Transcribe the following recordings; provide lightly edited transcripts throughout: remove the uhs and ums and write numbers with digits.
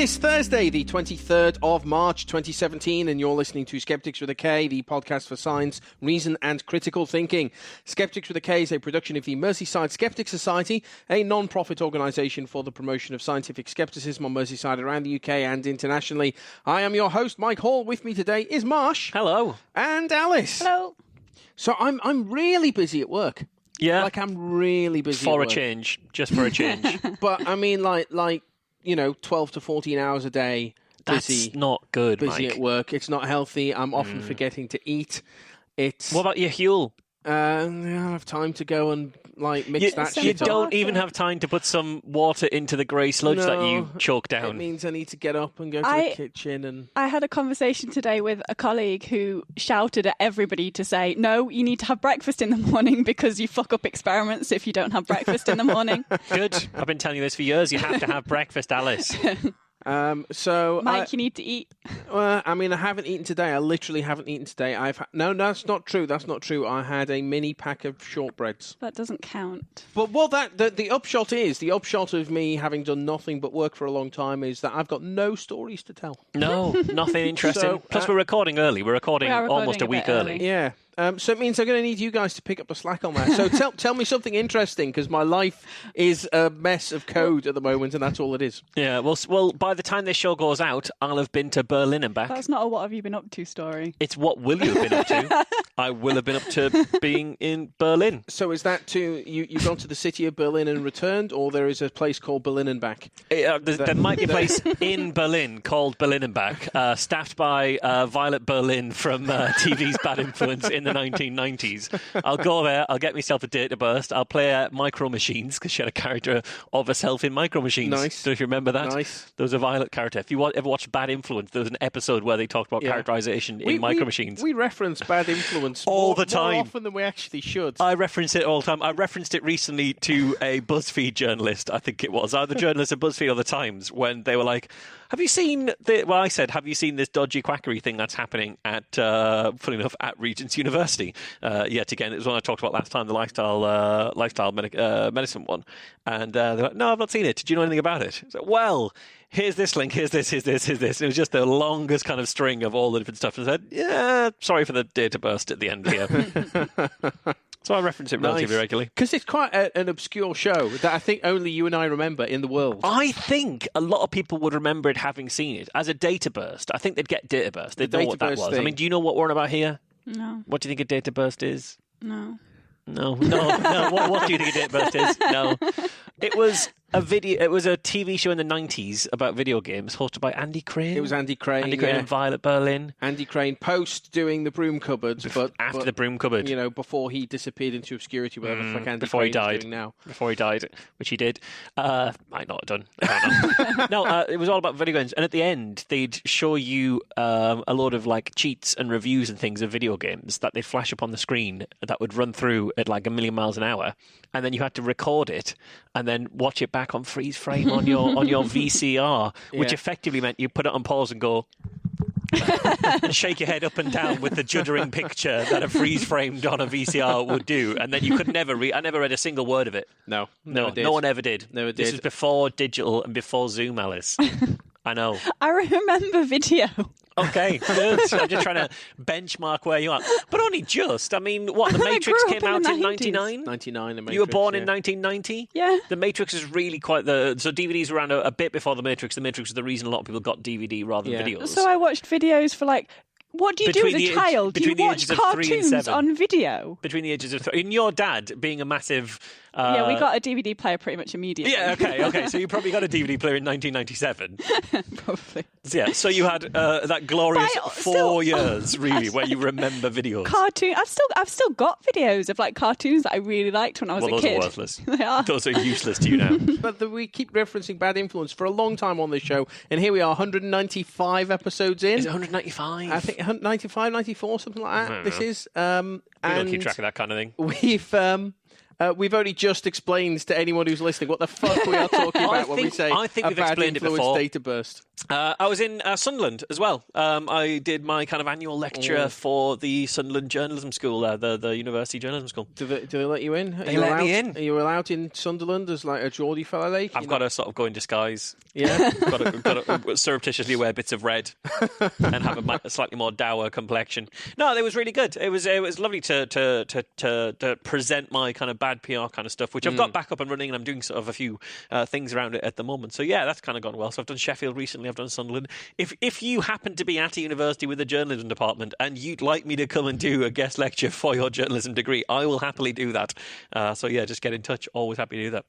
is Thursday, the 23rd of March, 2017, and you're listening to Skeptics with a K, the podcast for science, reason, and critical thinking. Skeptics with a K is a production of the Merseyside Skeptics Society, a non-profit organisation for the promotion of scientific skepticism on Merseyside around the UK and internationally. I am your host, Mike Hall. With me today is Marsh. Hello. And Alice. Hello. So I'm really busy at work. Yeah. Like, I'm really busy for at a work. change. Just for a change. But, I mean, like 12 to 14 hours a day. Busy. That's not good, Busy Mike. at work. It's not healthy. I'm often forgetting to eat. What about your Huel? I don't have time to go and mix that You shit up. don't even have time to put some water into the grey sludge that you choke down. It means I need to get up and go to the kitchen and... I had a conversation today with a colleague who shouted at everybody to say, no, you need to have breakfast in the morning because you fuck up experiments if you don't have breakfast in the morning. Good. I've been telling you this for years. You have to have breakfast, Alice. So Mike, you need to eat. I mean, I haven't eaten today. I literally haven't eaten today. No, that's not true. That's not true. I had a mini pack of shortbreads. That doesn't count. But the upshot of me having done nothing but work for a long time is that I've got no stories to tell. No, nothing interesting. Plus, we're recording early. We're recording almost a week early. Yeah. So it means I'm going to need you guys to pick up the slack on that. So tell me something interesting, because my life is a mess of code at the moment, and that's all it is. Yeah, well, by the time this show goes out, I'll have been to Berlin and back. That's not a what have you been up to story. It's what will you have been up to? I will have been up to being in Berlin. So is that you've gone to the city of Berlin and returned, or there is a place called Berlin and back? There might be a place in Berlin called Berlin and back, staffed by Violet Berlin from TV's Bad Influence in the 1990s. I'll go there, I'll get myself a data burst, I'll play Micro Machines, because she had a character of herself in Micro Machines. Nice. So if you remember that, nice. There was a Violet character. If you ever watched Bad Influence, there was an episode where they talked about characterization in Micro Machines. We reference Bad Influence all the time. More often than we actually should. I reference it all the time. I referenced it recently to a BuzzFeed journalist, I think it was, either journalist at BuzzFeed or The Times, when they were like, have you seen I said, have you seen this dodgy quackery thing that's happening at, funny enough, at Regent's University? Yet again, it was one I talked about last time, the lifestyle medicine one. And they were like, no, I've not seen it. Did you know anything about it? So, well, here's this link, here's this. And it was just the longest kind of string of all the different stuff. And I said, yeah, sorry for the data burst at the end here. So I reference it relatively regularly. Because it's quite an obscure show that I think only you and I remember in the world. I think a lot of people would remember it having seen it. As a data burst, I think they'd get data burst. They'd know what that was. Thing. I mean, do you know what we're on about here? No. What do you think a data burst is? No. No. What do you think a data burst is? No. It was a TV show in the 90s about video games hosted by Andy Crane. It was Andy Crane. Andy Crane and Violet Berlin. Andy Crane post doing the broom cupboards, but after the broom cupboard. You know, before he disappeared into obscurity, whatever the fuck Andy before Crane he died. is doing now. Before he died, which he did. Might not have done. I don't know. No, it was all about video games. And at the end, they'd show you a load of cheats and reviews and things of video games that they'd flash up on the screen that would run through at 1,000,000 miles an hour. And then you had to record it and then watch it back on freeze frame on your VCR, which effectively meant you put it on pause and go and shake your head up and down with the juddering picture that a freeze framed on a VCR would do, and then you could never read. I never read a single word of it. No one ever did. Never did. This was before digital and before Zoom, Alice. I know. I remember video. Okay, good. I'm just trying to benchmark where you are. But only just. I mean, what, The Matrix came out in 99? 99, The Matrix. You were born in 1990? Yeah. The Matrix is really quite So DVDs were around a bit before The Matrix. The Matrix was the reason a lot of people got DVD rather than videos. So I watched videos for what do you do as a child? Do you watch cartoons on video? Between the ages of 3. And your dad, being a massive... yeah, we got a DVD player pretty much immediately. Yeah, okay. So you probably got a DVD player in 1997. Probably. So you had that glorious 4 years, really, where you remember videos. Cartoon. I've still got videos of cartoons that I really liked when I was a kid. Those are worthless. They are. Those are useless to you now. But we keep referencing Bad Influence for a long time on this show, and here we are, 195 episodes in. Is it 195? I think 95, 94, something like that. This is. We don't keep track of that kind of thing. We've only just explained to anyone who's listening what the fuck we are talking about when we say I think we've a Bad explained it Influence before. data burst. I was in Sunderland as well. I did my kind of annual lecture for the Sunderland Journalism School, the University Journalism School. Do they let you in? They let me in. Are you allowed in Sunderland as like a Geordie fella? Like I've got to sort of go in disguise. Yeah, got to surreptitiously wear bits of red and have a slightly more dour complexion. No, it was really good. It was lovely to present my kind of bad PR kind of stuff, which I've got back up and running, and I'm doing sort of a few things around it at the moment. So yeah, that's kind of gone well. So I've done Sheffield recently. I've done Sunderland. If you happen to be at a university with a journalism department and you'd like me to come and do a guest lecture for your journalism degree, I will happily do that. So yeah, just get in touch. Always happy to do that.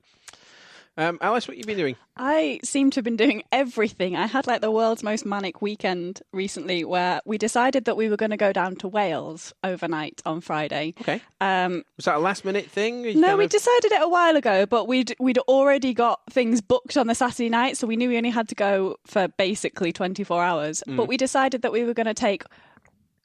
Alice, what have you been doing? I seem to have been doing everything. I had like the world's most manic weekend recently where we decided that we were going to go down to Wales overnight on Friday. Okay. Was that a last minute thing? No, we decided it a while ago, but we'd already got things booked on the Saturday night, so we knew we only had to go for basically 24 hours. But we decided that we were going to take...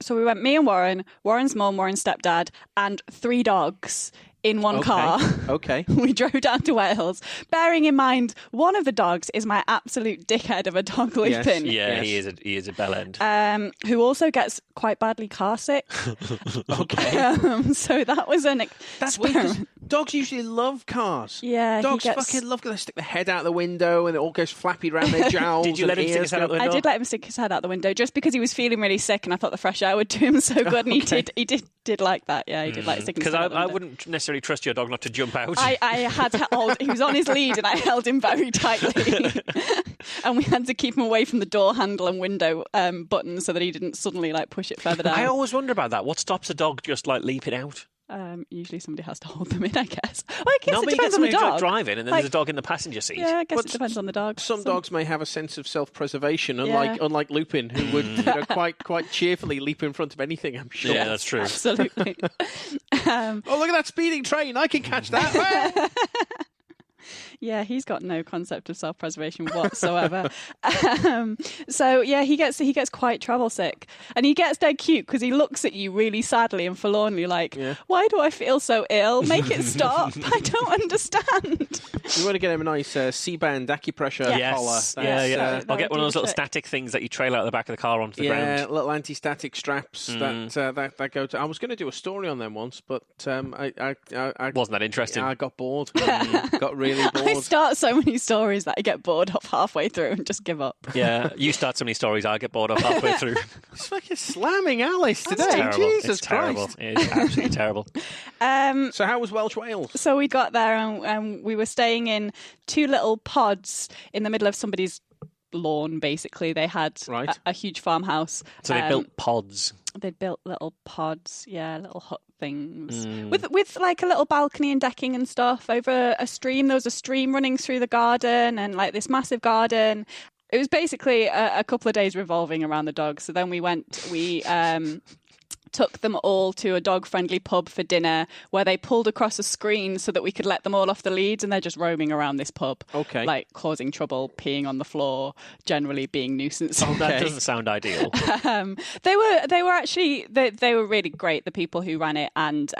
So we went, me and Warren, Warren's mum, Warren's stepdad, and 3 dogs in one car. Okay. We drove down to Wales, bearing in mind one of the dogs is my absolute dickhead of a dog, Lupin. Yeah, yes. He is a bellend. Who also gets quite badly car sick. Okay. So that was an That's weird, 'cause dogs usually love cars. Yeah, dogs fucking love to stick their head out the window and it all goes flappy around their jowls. Did you let him stick his head out the window? I did let him stick his head out the window just because he was feeling really sick, and I thought the fresh air would do him so good. And he did like that. Yeah, he did like sticking his head out the window. Because I wouldn't necessarily trust your dog not to jump out. I had to hold. He was on his lead, and I held him very tightly. And we had to keep him away from the door handle and window buttons so that he didn't suddenly like push it further down. I always wonder about that. What stops a dog just like leaping out? Usually somebody has to hold them in, I guess. Well, I guess No, it but you depends get on the somebody dog. driving and then there's a dog in the passenger seat. Yeah, I guess it depends on the dog. Some dogs may have a sense of self-preservation, unlike Lupin, who would quite cheerfully leap in front of anything, I'm sure. Yeah, that's true. Absolutely. Oh, look at that speeding train. I can catch that. Yeah, he's got no concept of self-preservation whatsoever. So yeah, he gets quite travel sick, and he gets dead cute because he looks at you really sadly and forlornly, like, "Why do I feel so ill? Make it stop! I don't understand." You want to get him a nice C-band acupressure collar. Yeah. I'll get one of those little static things that you trail out the back of the car onto the ground. Yeah, little anti-static straps that go to. I was going to do a story on them once, but I wasn't that interesting. I got bored. Got really bored. I start so many stories that I get bored of halfway through and just give up. Yeah, you start so many stories, I get bored of halfway through. It's fucking slamming Alice today. Terrible. Jesus it's terrible. Christ. It's absolutely terrible. So how was Welsh Wales? So we got there and we were staying in 2 little pods in the middle of somebody's lawn, basically. They had a huge farmhouse. So they built pods. They built little pods, little hut things with like a little balcony and decking and stuff over a stream. There was a stream running through the garden and like this massive garden. It was basically a couple of days revolving around the dogs. So then we took them all to a dog-friendly pub for dinner where they pulled across a screen so that we could let them all off the leads, and they're just roaming around this pub, like causing trouble, peeing on the floor, generally being nuisances. That doesn't sound ideal. They were actually they were really great, the people who ran it, and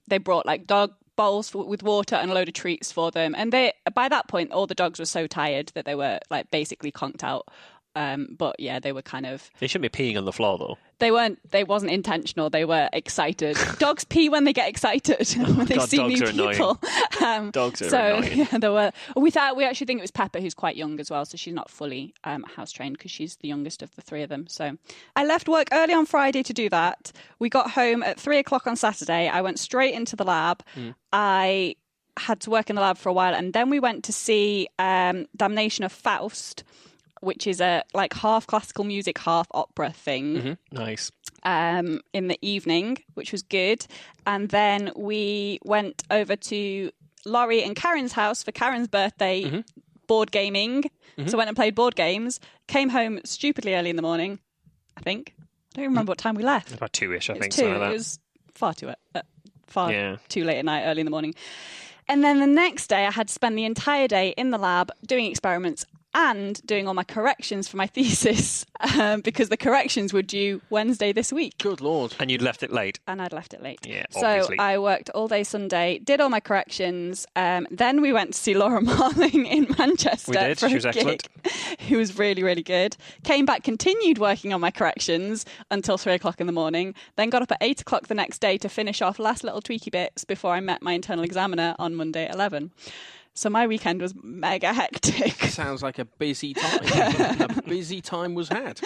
they brought like dog bowls with water and a load of treats for them, and by that point all the dogs were so tired that they were like basically conked out. But yeah, they were kind of... They shouldn't be peeing on the floor, though. They wasn't intentional. They were excited. Dogs pee when they get excited, when they see new people. Dogs are annoying. Yeah, there were... We actually think it was Pepper, who's quite young as well, so she's not fully house-trained because she's the youngest of the 3 of them. So I left work early on Friday to do that. We got home at 3 o'clock on Saturday. I went straight into the lab. I had to work in the lab for a while, and then we went to see Damnation of Faust, which is a like half classical music, half opera thing. Nice. In the evening, which was good. And then we went over to Laurie and Karen's house for Karen's birthday, board gaming. So went and played board games. Came home stupidly early in the morning, I think. I don't remember what time we left. About 2-ish, I think. 2. Like that. It was far too late at night, early in the morning. And then the next day, I had to spend the entire day in the lab doing experiments and doing all my corrections for my thesis because the corrections were due Wednesday this week. Good Lord. And you'd left it late. And I'd left it late. Yeah, so obviously. I worked all day Sunday, did all my corrections. Then we went to see Laura Marling in Manchester. We did. For She was a excellent. gig. It was really, really good. Came back, continued working on my corrections until 3 o'clock in the morning. Then got up at 8 o'clock the next day to finish off last little tweaky bits before I met my internal examiner on Monday at 11. So my weekend was mega hectic. Sounds like a busy time. A busy time was had.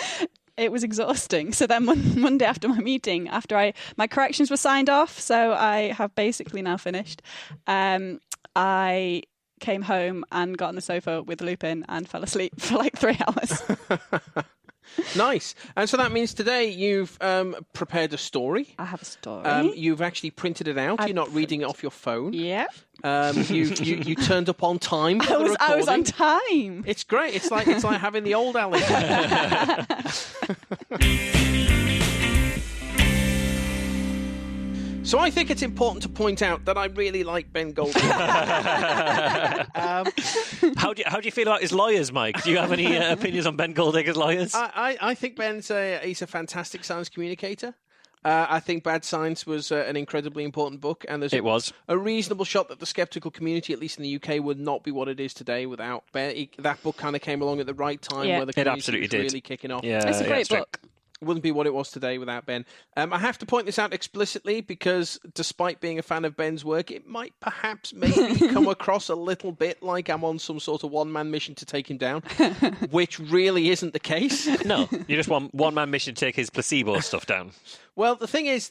It was exhausting. So then Monday after my meeting, after my corrections were signed off, so I have basically now finished, I came home and got on the sofa with Lupin and fell asleep for like 3 hours. Nice. And so that means today you've prepared a story. I have a story. You've actually printed it out. You're not reading it off your phone. Yeah. You turned up on time for the recording. I was on time. It's great. It's like having the old Alex. So I think it's important to point out that I really like Ben Golding. How do you feel about his lawyers, Mike? Do you have any opinions on Ben Goldacre's lawyers? I think he's a fantastic science communicator. I think Bad Science was an incredibly important book, and it was a reasonable shot that the skeptical community, at least in the UK, would not be what it is today without Ben. That book kind of came along at the right time where the community was really kicking off. Yeah, it's a great book. Wouldn't be what it was today without Ben. I have to point this out explicitly because despite being a fan of Ben's work, it might perhaps maybe come across a little bit like I'm on some sort of one-man mission to take him down, which really isn't the case. No, you just want one-man mission to take his placebo stuff down. Well, the thing is,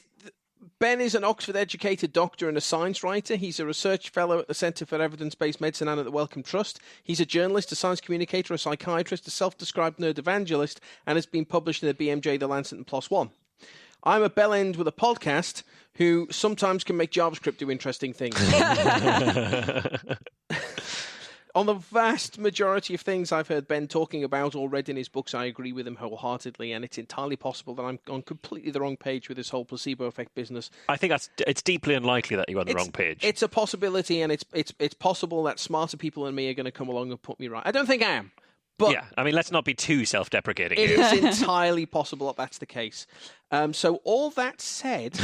Ben is an Oxford-educated doctor and a science writer. He's a research fellow at the Centre for Evidence-Based Medicine and at the Wellcome Trust. He's a journalist, a science communicator, a psychiatrist, a self-described nerd evangelist, and has been published in the BMJ, The Lancet, and PLOS ONE. I'm a bellend with a podcast who sometimes can make JavaScript do interesting things. On the vast majority of things I've heard Ben talking about or read in his books, I agree with him wholeheartedly, and it's entirely possible that I'm on completely the wrong page with this whole placebo effect business. I think it's deeply unlikely that you're on the wrong page. It's a possibility, and it's possible that smarter people than me are going to come along and put me right. I don't think I am. But yeah, I mean, let's not be too self-deprecating it here. is entirely possible that that's the case. So all that said,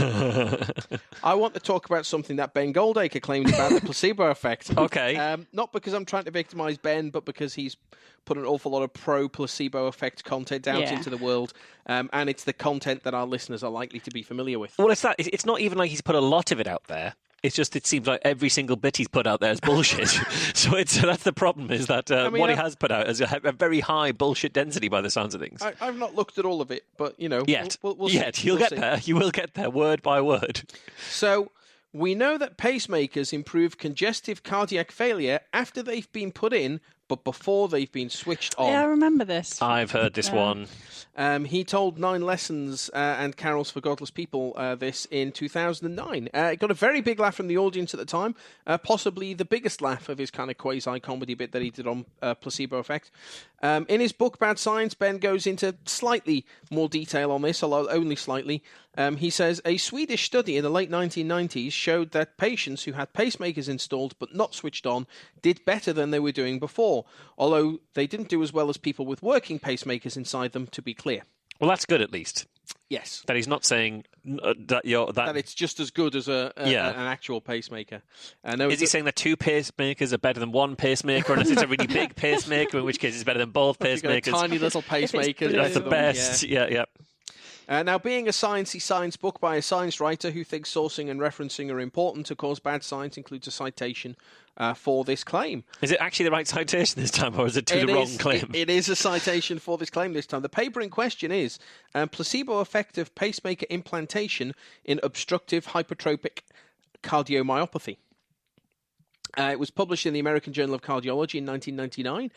I want to talk about something that Ben Goldacre claimed about the placebo effect. Okay. Not because I'm trying to victimize Ben, but because he's put an awful lot of pro-placebo effect content out into the world, and it's the content that our listeners are likely to be familiar with. Well, it's not even like he's put a lot of it out there. It's just, it seems like every single bit he's put out there is bullshit. So that's the problem, is that what he has put out is a very high bullshit density by the sounds of things. I've not looked at all of it, but, you know. Yet. We'll Yet. see. You'll get there. You will get there, word by word. So we know that pacemakers improve congestive cardiac failure after they've been put in, but before they've been switched on. Yeah, I remember this. I've heard this one. He told 9 Lessons and Carols for Godless People this in 2009. It got a very big laugh from the audience at the time, possibly the biggest laugh of his kind of quasi-comedy bit that he did on placebo effect. In his book, Bad Science, Ben goes into slightly more detail on this, although only slightly. He says, a Swedish study in the late 1990s showed that patients who had pacemakers installed but not switched on did better than they were doing before, although they didn't do as well as people with working pacemakers inside them, to be clear. Well, that's good, at least. Yes. That he's not saying that it's just as good as an actual pacemaker. Is he saying that 2 pacemakers are better than 1 pacemaker, unless it's a really big pacemaker, in which case it's better than both pacemakers? Tiny little pacemaker. That's the best. Yeah. Now, being a sciencey science book by a science writer who thinks sourcing and referencing are important, of course, Bad Science includes a citation for this claim. Is it actually the right citation this time, or is it the wrong claim? It is a citation for this claim this time. The paper in question is placebo effect of pacemaker implantation in obstructive hypertrophic cardiomyopathy. It was published in the American Journal of Cardiology in 1999.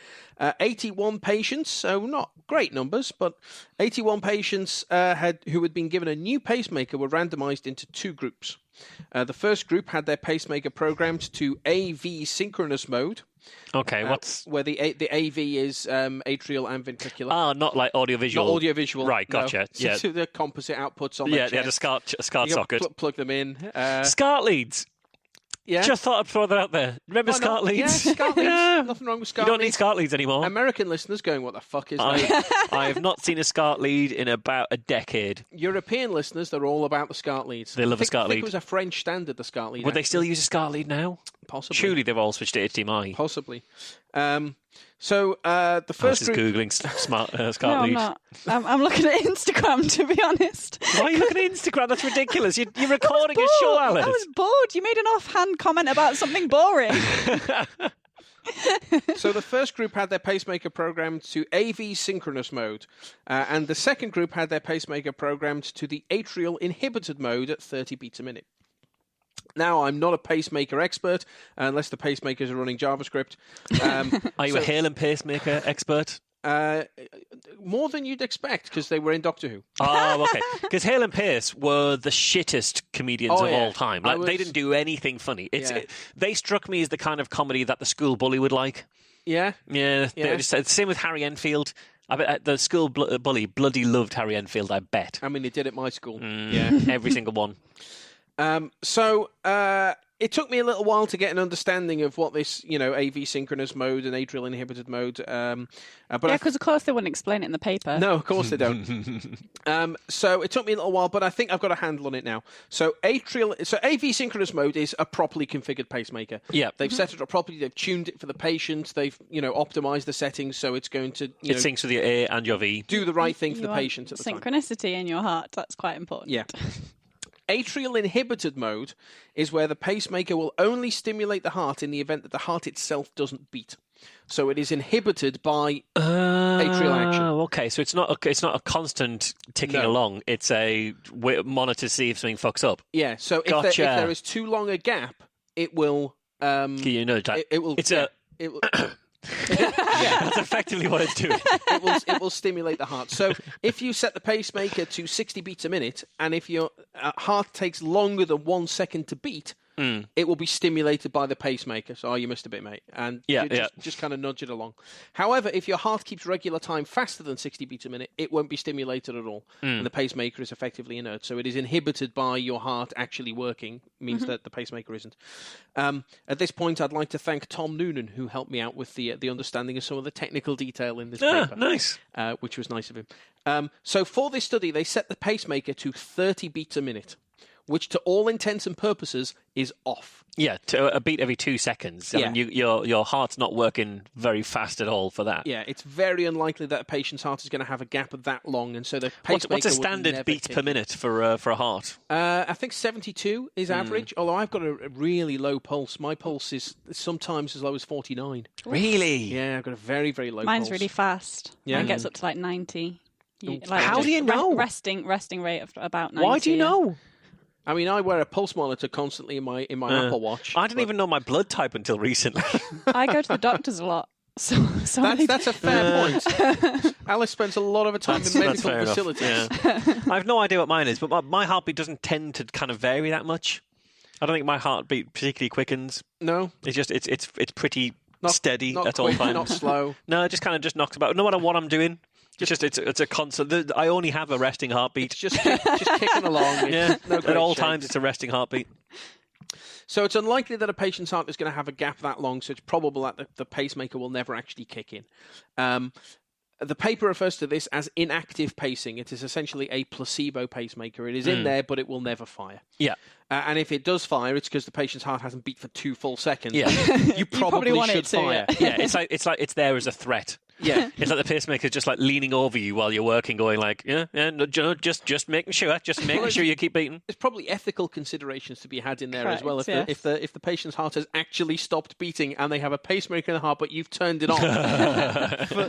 81 patients, so not great numbers, but 81 patients who had been given a new pacemaker were randomized into 2 groups. The first group had their pacemaker programmed to AV synchronous mode. Okay, where the AV is atrial and ventricular. Ah, not like audiovisual. Not audiovisual. Right, gotcha. No. Yeah. So the composite outputs on the chest. SCART socket. Plug them in. SCART leads. Yeah. Just thought I'd throw that out there. Remember SCART leads? Yeah, SCART leads. Yeah. Nothing wrong with You SCART don't need leads. SCART leads anymore. American listeners going, what the fuck is that? I have not seen a SCART lead in about a decade. European listeners, they're all about the SCART leads. They love a SCART I think lead. it was a French standard, the SCART lead. Would they still use a SCART lead now? Possibly. Surely they've all switched to HDMI. Possibly. So the first Alice is group... Googling SCART No, I'm lead. not. I'm looking at Instagram, to be honest. Why are you looking at Instagram? That's ridiculous. You're recording a show, Alice. I was bored. You made an offhand comment about something boring. So the first group had their pacemaker programmed to AV synchronous mode, and the second group had their pacemaker programmed to the atrial inhibited mode at 30 beats a minute. Now, I'm not a pacemaker expert, unless the pacemakers are running JavaScript. Are you a Hale and pacemaker expert? More than you'd expect, because they were in Doctor Who. Oh, okay. Because Hale and Pace were the shittest comedians of all time. Like, they didn't do anything funny. They struck me as the kind of comedy that the school bully would like. Yeah? Yeah. Same with Harry Enfield. I bet the school bully bloody loved Harry Enfield, I bet. I mean, they did at my school. Yeah, every single one. It took me a little while to get an understanding of what this, AV synchronous mode and atrial inhibited mode. Because of course they wouldn't explain it in the paper. No, of course they don't. So it took me a little while, but I think I've got a handle on it now. So AV synchronous mode is a properly configured pacemaker. Yeah, they've set it up properly. They've tuned it for the patient. They've optimized the settings so it's going to it syncs with your A and your V. Do the right thing for the patient at the time. Synchronicity in your heart. That's quite important. Yeah. Atrial inhibited mode is where the pacemaker will only stimulate the heart in the event that the heart itself doesn't beat. So it is inhibited by atrial action. Oh, okay. So it's not a constant ticking along. It's a monitor to see if something fucks up. Yeah. So if there is too long a gap, it will. Give you a nudge. It will. It will. Yeah, that's effectively what it's doing. It will stimulate the heart. So if you set the pacemaker to 60 beats a minute, and if your heart takes longer than 1 second to beat, it will be stimulated by the pacemaker. So, you missed a bit, mate. And just kind of nudge it along. However, if your heart keeps regular time faster than 60 beats a minute, it won't be stimulated at all. And the pacemaker is effectively inert. So it is inhibited by your heart actually working, means that the pacemaker isn't. At this point, I'd like to thank Tom Noonan, who helped me out with the understanding of some of the technical detail in this paper. Nice. Which was nice of him. So for this study, they set the pacemaker to 30 beats a minute, which to all intents and purposes is off. Yeah, to a beat every 2 seconds. I mean, your heart's not working very fast at all for that. Yeah, it's very unlikely that a patient's heart is going to have a gap of that long, and so the pacemaker What's a standard beat per minute for a heart? I think 72 is average, although I've got a really low pulse. My pulse is sometimes as low as 49. Really? Yeah, I've got a very, very low pulse. Mine's really fast. Yeah. Mine gets up to like 90. How do you know? Resting rate of about 90. Why do you know? I mean, I wear a pulse monitor constantly in my Apple Watch. I didn't even know my blood type until recently. I go to the doctors a lot. So that's a fair point. Alice spends a lot of her time in medical facilities. Yeah. I have no idea what mine is, but my heartbeat doesn't tend to kind of vary that much. I don't think my heartbeat particularly quickens. No, it's just it's pretty steady not at quick, all times. Not slow. No, it just kind of just knocks about. No matter what I'm doing. It's a constant. I only have a resting heartbeat. It's just kicking along. At all times, it's a resting heartbeat. So it's unlikely that a patient's heart is going to have a gap that long. So it's probable that the pacemaker will never actually kick in. The paper refers to this as inactive pacing. It is essentially a placebo pacemaker. It is in there, but it will never fire. Yeah. And if it does fire, it's because the patient's heart hasn't beat for 2 full seconds. Yeah. You probably want should it to, fire. Yeah, it's like it's there as a threat. Yeah, it's like the pacemaker just like leaning over you while you're working, going like, just making sure, you keep beating. There's probably ethical considerations to be had in there Correct, as well. If the patient's heart has actually stopped beating and they have a pacemaker in the heart, but you've turned it on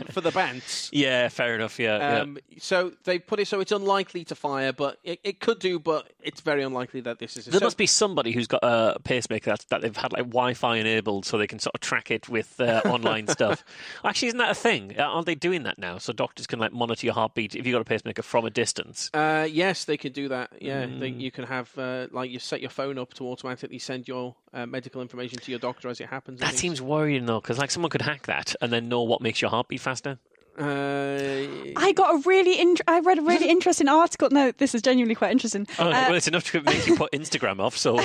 for the bants. Yeah, fair enough. Yeah. So they put it so it's unlikely to fire, but it could do. But it's very unlikely that this is. There must be somebody who's got a pacemaker that they've had like Wi-Fi enabled, so they can sort of track it with online stuff. Actually, isn't that a thing? Aren't they doing that now? So doctors can like monitor your heartbeat if you've got a pacemaker from a distance. Yes, they can do that. Yeah, you can have you set your phone up to automatically send your medical information to your doctor as it happens. That seems worrying though, because like someone could hack that and then know what makes your heart beat faster. I read a really interesting article. No, this is genuinely quite interesting. Well, it's enough to make you put Instagram off. So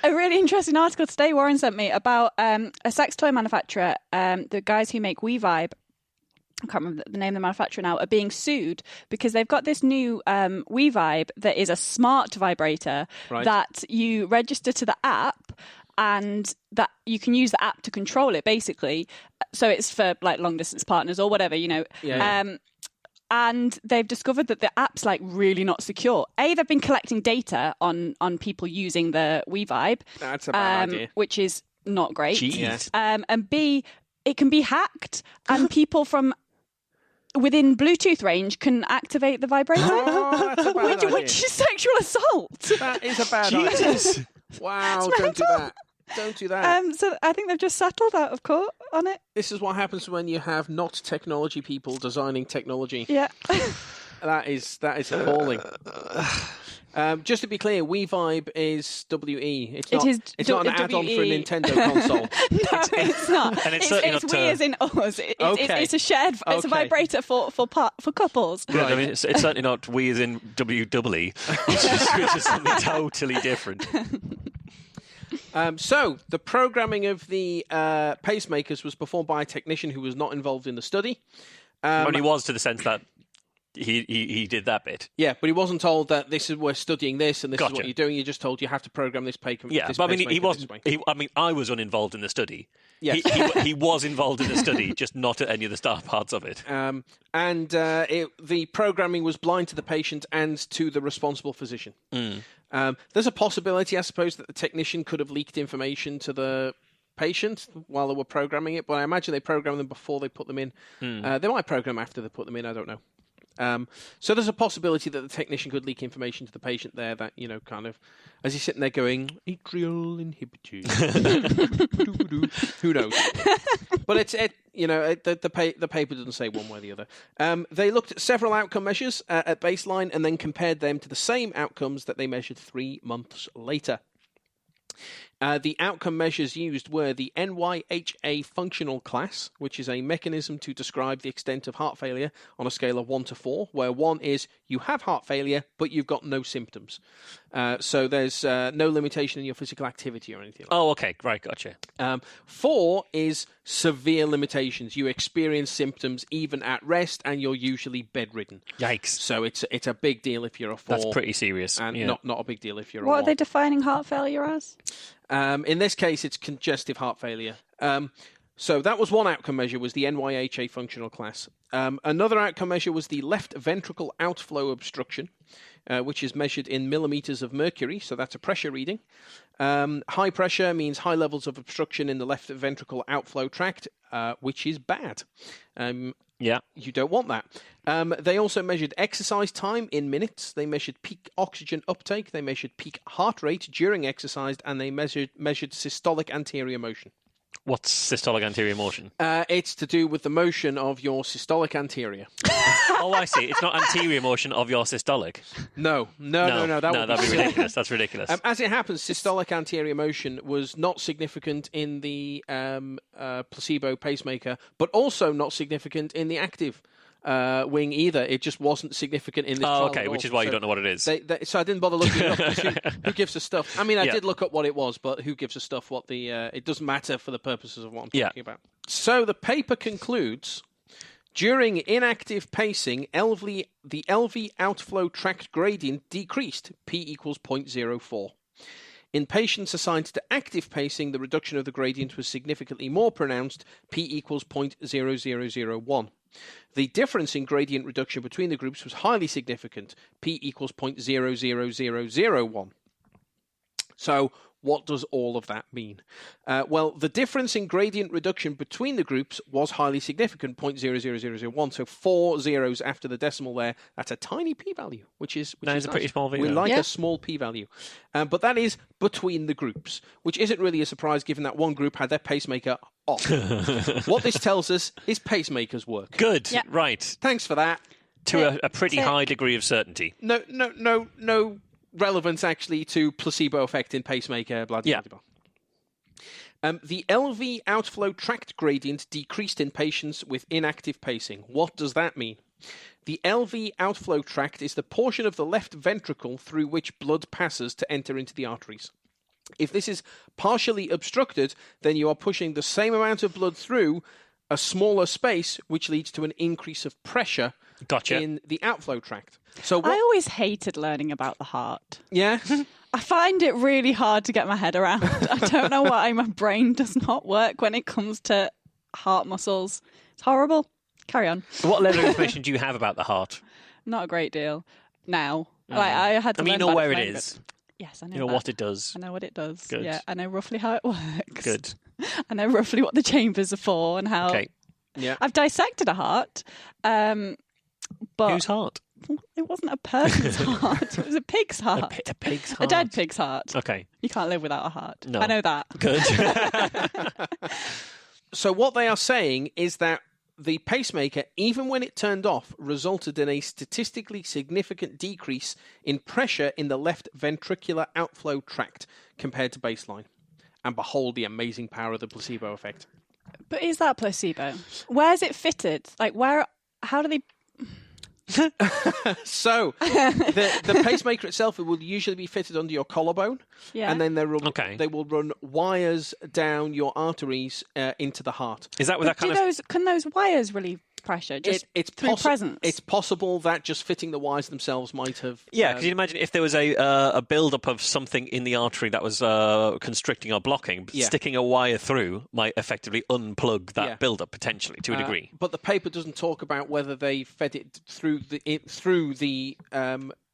A really interesting article today Warren sent me about a sex toy manufacturer, the guys who make WeVibe. I can't remember the name of the manufacturer now, are being sued because they've got this new WeVibe that is a smart vibrator that you register to the app and that you can use the app to control it, basically. So it's for like long distance partners or whatever, you know. And they've discovered that the app's like really not secure. A, they've been collecting data on people using the WeVibe. That's a bad idea. Which is not great. Jeez. And B, it can be hacked and people from within Bluetooth range can activate the vibrator. Oh, that's a bad idea. Which is sexual assault. That is a bad idea. Wow, don't do that. Don't do that. So I think they've just settled out of court on it. This is what happens when you have not technology people designing technology. Yeah. That is appalling. Just to be clear, WeVibe is WE. It's not an add-on for a Nintendo console. No, it's not. And it's certainly not we as in us. It's a shared. It's a vibrator for couples. Yeah, I mean, it's certainly not we as in WWE, which is something totally different. So, the programming of the pacemakers was performed by a technician who was not involved in the study. Only was to the sense that he did that bit. Yeah, but he wasn't told that we're studying this and this is what Gotcha. you're doing. You're just told you have to program this pacemaker. Yeah, but I mean, he wasn't. I was uninvolved in the study. Yes. He was involved in the study, just not at any of the start parts of it. The programming was blind to the patient and to the responsible physician. There's a possibility, I suppose, that the technician could have leaked information to the patient while they were programming it, but I imagine they programmed them before they put them in. They might program after they put them in, I don't know. So there's a possibility that the technician could leak information to the patient there that, you know, kind of, as he's sitting there going, atrial inhibitors. Who knows? But the paper doesn't say one way or the other. They looked at several outcome measures at baseline and then compared them to the same outcomes that they measured 3 months later. The outcome measures used were the NYHA functional class, which is a mechanism to describe the extent of heart failure on a scale of 1 to 4, where 1 is you have heart failure, but you've got no symptoms. So there's no limitation in your physical activity or anything like that. Oh, okay. Right, gotcha. 4 is severe limitations. You experience symptoms even at rest, and you're usually bedridden. Yikes. So it's a big deal if you're a 4. That's pretty serious. And not a big deal if you're a 1. What are they defining heart failure as? In this case, it's congestive heart failure. So that was one outcome measure, was the NYHA functional class. Another outcome measure was the left ventricle outflow obstruction, which is measured in millimeters of mercury. So that's a pressure reading. High pressure means high levels of obstruction in the left ventricle outflow tract, which is bad. Yeah. You don't want that. They also measured exercise time in minutes. They measured peak oxygen uptake. They measured peak heart rate during exercise, and they measured systolic anterior motion. What's systolic anterior motion? It's to do with the motion of your systolic anterior. Oh, I see. It's not anterior motion of your systolic. No. That'd be ridiculous. That's ridiculous. As it happens, systolic anterior motion was not significant in the placebo pacemaker, but also not not in the active wing either. It just wasn't significant in this trial. Okay, which is why you don't know what it is. So I didn't bother looking it up, because who gives a stuff? I mean, I did look up what it was, but who gives a stuff what the... it doesn't matter for the purposes of what I'm talking about. So the paper concludes, during inactive pacing, the LV outflow tract gradient decreased, p equals 0.04. In patients assigned to active pacing, the reduction of the gradient was significantly more pronounced, p equals 0.0001. The difference in gradient reduction between the groups was highly significant, p equals 0.00001. So, what does all of that mean? Well, the difference in gradient reduction between the groups was highly significant, 0.00001. So 4 zeros after the decimal there. That's a tiny p-value, which is a pretty small p-value. We like a small p-value. But that is between the groups, which isn't really a surprise given that one group had their pacemaker off. What this tells us is pacemakers work. Good. Yep. Right. Thanks for that. To a pretty high degree of certainty. No relevance actually to placebo effect in pacemaker, blah, blah, blah. The LV outflow tract gradient decreased in patients with inactive pacing. What does that mean? The LV outflow tract is the portion of the left ventricle through which blood passes to enter into the arteries. If this is partially obstructed, then you are pushing the same amount of blood through a smaller space, which leads to an increase of pressure in the outflow tract. So I always hated learning about the heart. Yeah? I find it really hard to get my head around. I don't know why my brain does not work when it comes to heart muscles. It's horrible. Carry on. What level of information do you have about the heart? Not a great deal. Now. I had to you learn know about where it it for is. Yes, I know You know that. what it does. I know what it does. Good. Yeah, I know roughly how it works. Good. I know roughly what the chambers are for and how... Okay. Yeah. I've dissected a heart, but... Whose heart? It wasn't a person's heart. It was a pig's heart. A pig's heart. A dead pig's heart. Okay. You can't live without a heart. No. I know that. Good. So what they are saying is that the pacemaker, even when it turned off, resulted in a statistically significant decrease in pressure in the left ventricular outflow tract compared to baseline. And behold the amazing power of the placebo effect. But is that placebo? Where's it fitted? Like, how do they... So, the pacemaker itself, it will usually be fitted under your collarbone, and then they will run wires down your arteries into the heart. Is that with that kind of... Can those wires relieve pressure just through presence? It's possible that just fitting the wires themselves might have... Yeah, because you imagine if there was a build-up of something in the artery that was constricting or blocking, sticking a wire through might effectively unplug that build-up potentially to a degree. But the paper doesn't talk about whether they fed it through the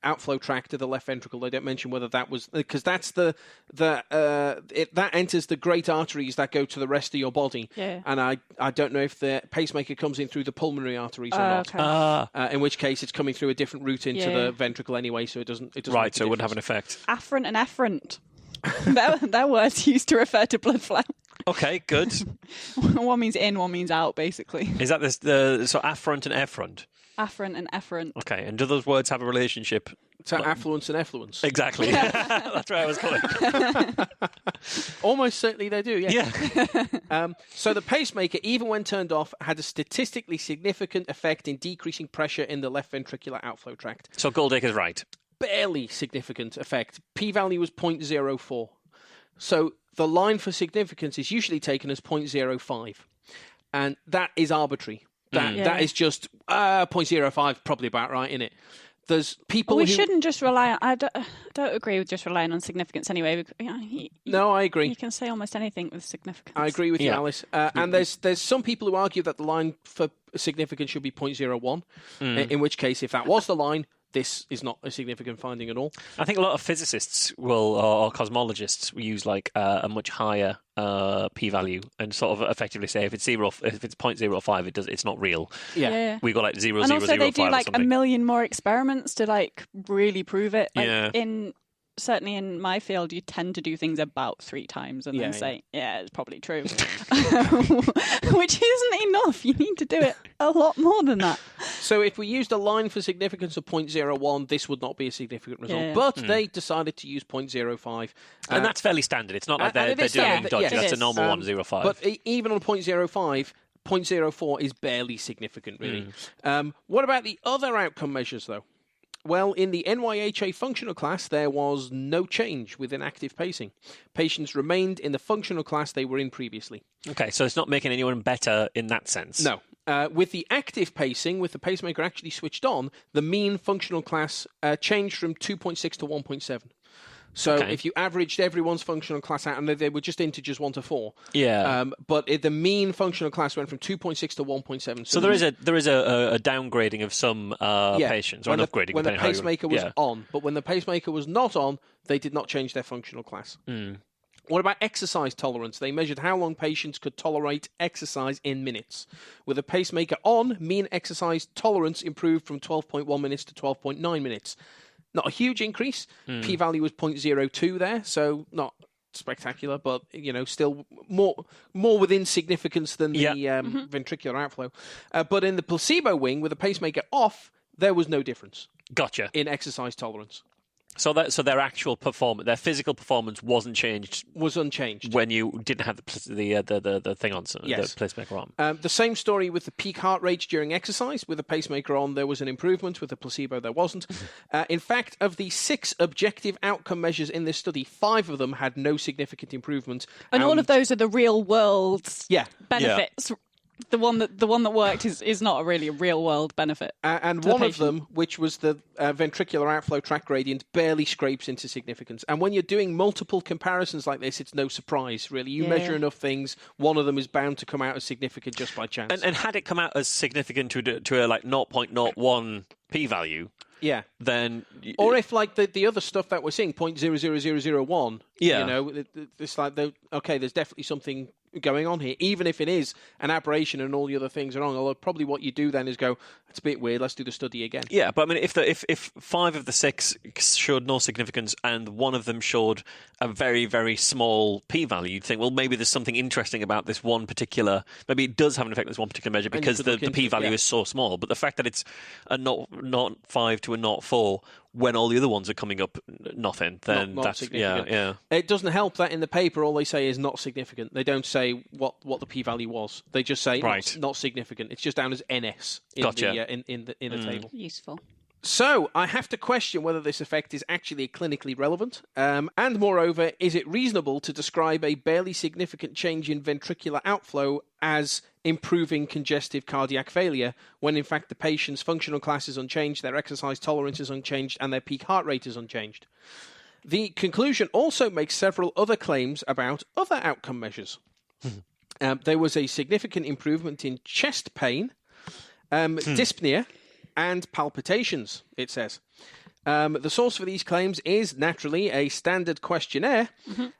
outflow tract of the left ventricle. They don't mention whether that was, because that's that enters the great arteries that go to the rest of your body. Yeah. And I don't know if the pacemaker comes in through the pulmonary arteries or not. Okay. In which case it's coming through a different route into the ventricle anyway, so it doesn't Right, so it wouldn't have an effect. Afferent and efferent. They're words used to refer to blood flow. Okay, good. One means in, one means out, basically. Is that so afferent and efferent? Afferent and efferent. Okay, and do those words have a relationship? To affluence and effluence. Exactly. That's where I was going. Almost certainly they do, yeah. Yeah. So the pacemaker, even when turned off, had a statistically significant effect in decreasing pressure in the left ventricular outflow tract. So Goldacre's right. Barely significant effect. P-value was 0.04. So the line for significance is usually taken as 0.05. And that is arbitrary. That is just 0.05, probably about right, isn't it? There's people we shouldn't just rely on... I don't agree with just relying on significance anyway. No, I agree. You can say almost anything with significance. I agree with you, Alice. And there's some people who argue that the line for significance should be 0.01, in which case, if that was the line, this is not a significant finding at all. I think a lot of physicists or cosmologists will use like a much higher p-value and sort of effectively say if it's 0.05, it's not real. Yeah. We got like 0.005 and also they do or like something. a million more experiments to like really prove it. Like Yeah. Certainly in my field, you tend to do things about 3 times and then say, it's probably true. Which isn't enough. You need to do it a lot more than that. So if we used a line for significance of 0.01, this would not be a significant result. Yeah. But they decided to use 0.05. And that's fairly standard. It's not like and they're it doing is standard, anything dodgy. yes. That's a normal 1.05. But even on 0.05, 0.04 is barely significant, really. What about the other outcome measures, though? Well, in the NYHA functional class, there was no change with inactive pacing. Patients remained in the functional class they were in previously. Okay, so it's not making anyone better in that sense. No. With the active pacing, with the pacemaker actually switched on, the mean functional class changed from 2.6 to 1.7. So if you averaged everyone's functional class out, and they were just integers 1 to 4. Yeah. But the mean functional class went from 2.6 to 1.7. So there is a downgrading of some patients, or an upgrading. When the pacemaker was on. But when the pacemaker was not on, they did not change their functional class. What about exercise tolerance? They measured how long patients could tolerate exercise in minutes. With the pacemaker on, mean exercise tolerance improved from 12.1 minutes to 12.9 minutes. Not a huge increase. P-value was 0.02 there, so not spectacular, but still more within significance than the ventricular outflow. But in the placebo wing, with the pacemaker off, there was no difference. Gotcha. In exercise tolerance. So their actual performance, their physical performance wasn't changed. Was unchanged when you didn't have the thing on, yes. the pacemaker on. The same story with the peak heart rate during exercise. With the pacemaker on, there was an improvement. With the placebo, there wasn't. In fact, of the 6 objective outcome measures in this study, 5 of them had no significant improvement. And all of those are the real world benefits. Yeah. The one that worked is not really a real world benefit. And one of them, which was the ventricular outflow tract gradient, barely scrapes into significance. And when you're doing multiple comparisons like this, it's no surprise, really. You measure enough things, one of them is bound to come out as significant just by chance. And had it come out as significant to a like 0.01 p-value, yeah, then or if like the other stuff that we're seeing 0.00001, yeah, you know, it's like okay, there's definitely something going on here, even if it is an aberration and all the other things are wrong. Although probably what you do then is go, it's a bit weird, let's do the study again. Yeah, but I mean, if 5 of the 6 showed no significance and one of them showed a very, very small p-value, you'd think, well, maybe there's something interesting about this one particular, maybe it does have an effect on this one particular measure because the p-value is so small. But the fact that it's a 0.5 to a 0.4 when all the other ones are coming up nothing, then not that's significant. Yeah. It doesn't help that in the paper all they say is not significant. They don't say what the p-value was. They just say not significant. It's just down as NS in the table. Useful. So I have to question whether this effect is actually clinically relevant, and moreover, is it reasonable to describe a barely significant change in ventricular outflow as improving congestive cardiac failure, when in fact the patient's functional class is unchanged, their exercise tolerance is unchanged, and their peak heart rate is unchanged? The conclusion also makes several other claims about other outcome measures. There was a significant improvement in chest pain, dyspnea, and palpitations, it says. The source for these claims is, naturally, a standard questionnaire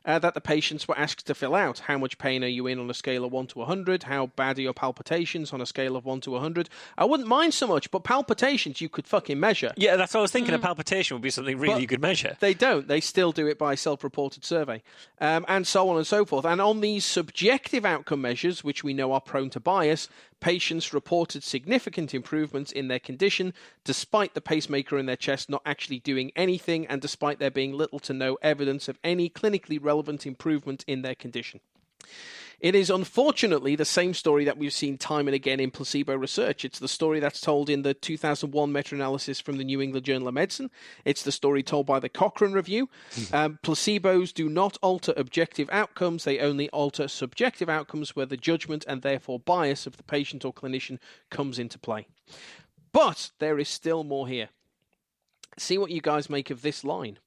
that the patients were asked to fill out. How much pain are you in on a scale of 1 to 100? How bad are your palpitations on a scale of 1 to 100? I wouldn't mind so much, but palpitations you could fucking measure. Yeah, that's what I was thinking. A palpitation would be something really you could measure. They don't. They still do it by self-reported survey, and so on and so forth. And on these subjective outcome measures, which we know are prone to bias, patients reported significant improvements in their condition, despite the pacemaker in their chest not actually doing anything, and despite there being little to no evidence of any clinically relevant improvement in their condition. It is unfortunately the same story that we've seen time and again in placebo research. It's the story that's told in the 2001 meta-analysis from the New England Journal of Medicine. It's the story told by the Cochrane Review. Placebos do not alter objective outcomes. They only alter subjective outcomes where the judgment and therefore bias of the patient or clinician comes into play. But there is still more here. See what you guys make of this line.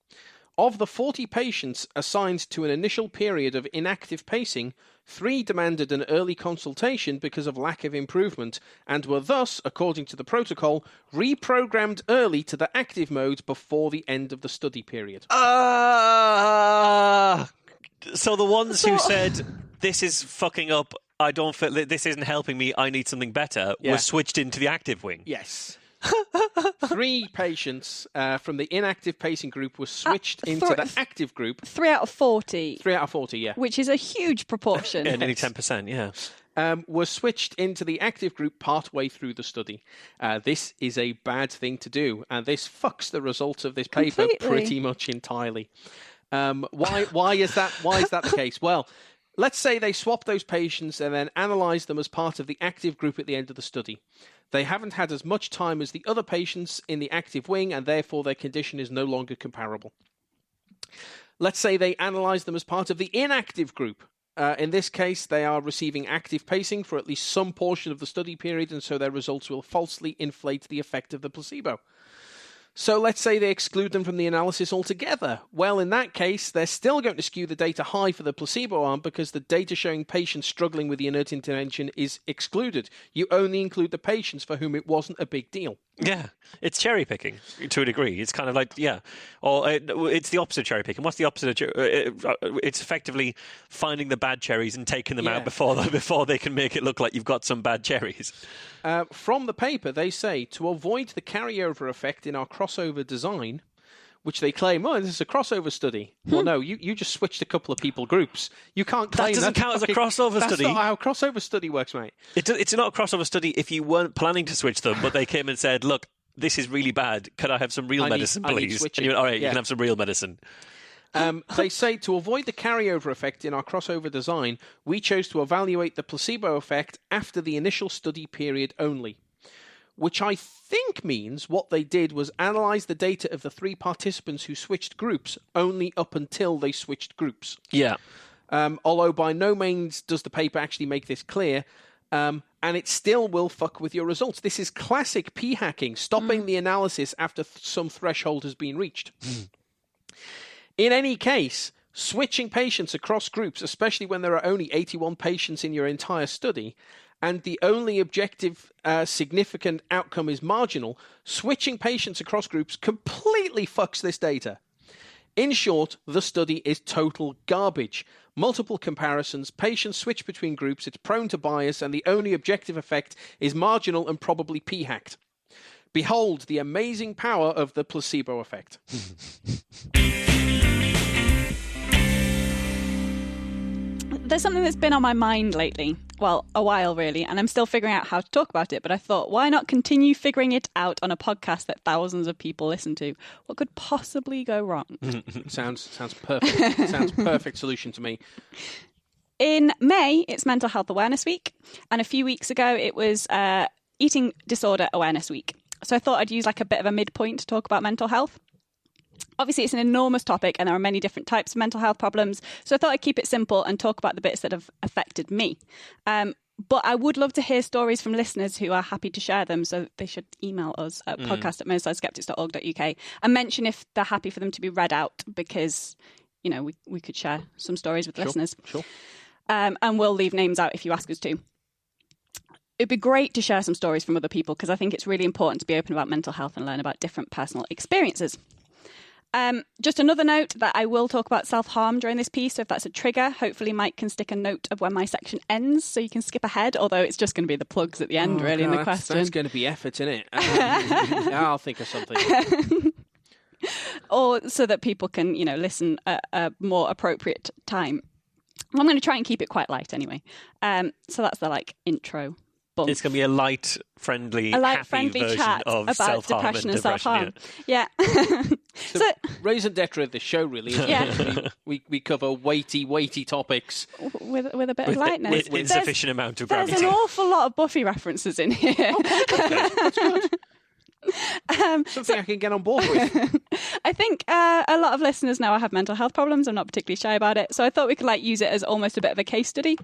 Of the 40 patients assigned to an initial period of inactive pacing, 3 demanded an early consultation because of lack of improvement and were thus, according to the protocol, reprogrammed early to the active mode before the end of the study period. So the ones who said, this is fucking up, I don't feel this isn't helping me, I need something better, were switched into the active wing. Yes. 3 patients from the inactive pacing group were switched into the active group. 3 out of 40. 3 out of 40, yeah. Which is a huge proportion. Yeah, nearly 10%, yeah. Were switched into the active group partway through the study. This is a bad thing to do, and this fucks the results of this paper pretty much entirely. Why is that the case? Well, let's say they swap those patients and then analyze them as part of the active group at the end of the study. They haven't had as much time as the other patients in the active wing, and therefore their condition is no longer comparable. Let's say they analyze them as part of the inactive group. In this case, they are receiving active pacing for at least some portion of the study period, and so their results will falsely inflate the effect of the placebo. So let's say they exclude them from the analysis altogether. Well, in that case, they're still going to skew the data high for the placebo arm because the data showing patients struggling with the inert intervention is excluded. You only include the patients for whom it wasn't a big deal. Yeah, it's cherry picking to a degree. It's kind of like, or it's the opposite of cherry picking. What's the opposite of it's effectively finding the bad cherries and taking them out before they can make it look like you've got some bad cherries. From the paper, they say, to avoid the carryover effect in our crossover design, which they claim, this is a crossover study. Well, no, you just switched a couple of people groups. You can't claim that doesn't count as a crossover study. That's not how a crossover study works, mate. It's not a crossover study if you weren't planning to switch them, but they came and said, look, this is really bad. Could I have some real medicine, please? And you went, all right, you can have some real medicine. They say, to avoid the carryover effect in our crossover design, we chose to evaluate the placebo effect after the initial study period only. Which I think means what they did was analyse the data of the 3 participants who switched groups only up until they switched groups. Yeah. Although by no means does the paper actually make this clear, and it still will fuck with your results. This is classic p-hacking, stopping the analysis after some threshold has been reached. In any case, switching patients across groups, especially when there are only 81 patients in your entire study, and the only objective significant outcome is marginal, switching patients across groups completely fucks this data. In short, the study is total garbage. Multiple comparisons, patients switch between groups, it's prone to bias, and the only objective effect is marginal and probably p-hacked. Behold the amazing power of the placebo effect. There's something that's been on my mind lately. Well, a while really, and I'm still figuring out how to talk about it, but I thought, why not continue figuring it out on a podcast that thousands of people listen to? What could possibly go wrong? Sounds perfect. Sounds perfect solution to me. In May, it's Mental Health Awareness Week, and a few weeks ago it was Eating Disorder Awareness Week. So I thought I'd use like a bit of a midpoint to talk about mental health. Obviously, it's an enormous topic and there are many different types of mental health problems. So I thought I'd keep it simple and talk about the bits that have affected me. But I would love to hear stories from listeners who are happy to share them. So they should email us at podcast@motorcycleskeptics.org.uk and mention if they're happy for them to be read out, because, you know, we could share some stories with listeners. Sure. And we'll leave names out if you ask us to. It'd be great to share some stories from other people, because I think it's really important to be open about mental health and learn about different personal experiences. Just another note that I will talk about self-harm during this piece, so if that's a trigger, hopefully Mike can stick a note of when my section ends so you can skip ahead, although it's just going to be the plugs at the end, in the question. That's going to be effort, isn't it? I'll think of something. Or so that people can, you know, listen at a more appropriate time. I'm going to try and keep it quite light anyway. So that's the, intro. Bump. It's going to be a light, friendly version chat of about self-harm depression and depression, self-harm. Yeah. So raison d'etre of the show, really. Yeah. We cover weighty topics with a bit of lightness. With insufficient amount of gravity. There's an awful lot of Buffy references in here. Okay, that's good. Something I can get on board with. I think a lot of listeners know I have mental health problems. I'm not particularly shy about it. So I thought we could use it as almost a bit of a case study.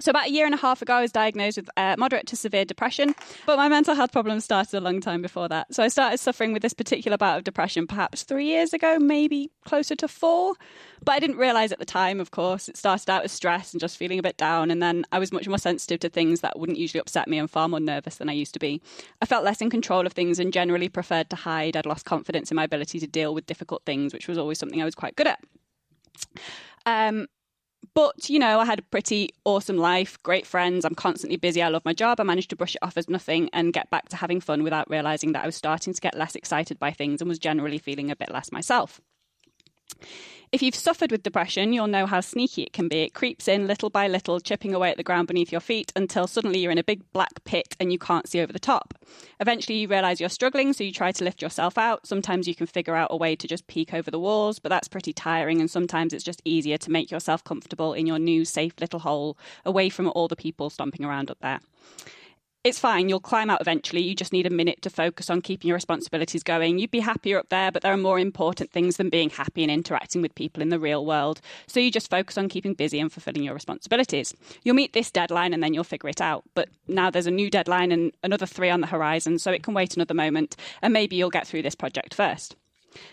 So about 1.5 years ago, I was diagnosed with moderate to severe depression, but my mental health problems started a long time before that. So I started suffering with this particular bout of depression perhaps 3 years ago, maybe closer to 4. But I didn't realise at the time, of course. It started out as stress and just feeling a bit down, and then I was much more sensitive to things that wouldn't usually upset me and far more nervous than I used to be. I felt less in control of things and generally preferred to hide. I'd lost confidence in my ability to deal with difficult things, which was always something I was quite good at. But, you know, I had a pretty awesome life, great friends, I'm constantly busy, I love my job, I managed to brush it off as nothing and get back to having fun without realising that I was starting to get less excited by things and was generally feeling a bit less myself. If you've suffered with depression, you'll know how sneaky it can be. It creeps in little by little, chipping away at the ground beneath your feet until suddenly you're in a big black pit and you can't see over the top. Eventually you realise you're struggling, so you try to lift yourself out. Sometimes you can figure out a way to just peek over the walls, but that's pretty tiring, and sometimes it's just easier to make yourself comfortable in your new safe little hole, away from all the people stomping around up there. It's fine, you'll climb out eventually, you just need a minute to focus on keeping your responsibilities going. You'd be happier up there, but there are more important things than being happy and interacting with people in the real world. So you just focus on keeping busy and fulfilling your responsibilities. You'll meet this deadline and then you'll figure it out. But now there's a new deadline and another 3 on the horizon, so it can wait another moment, and maybe you'll get through this project first.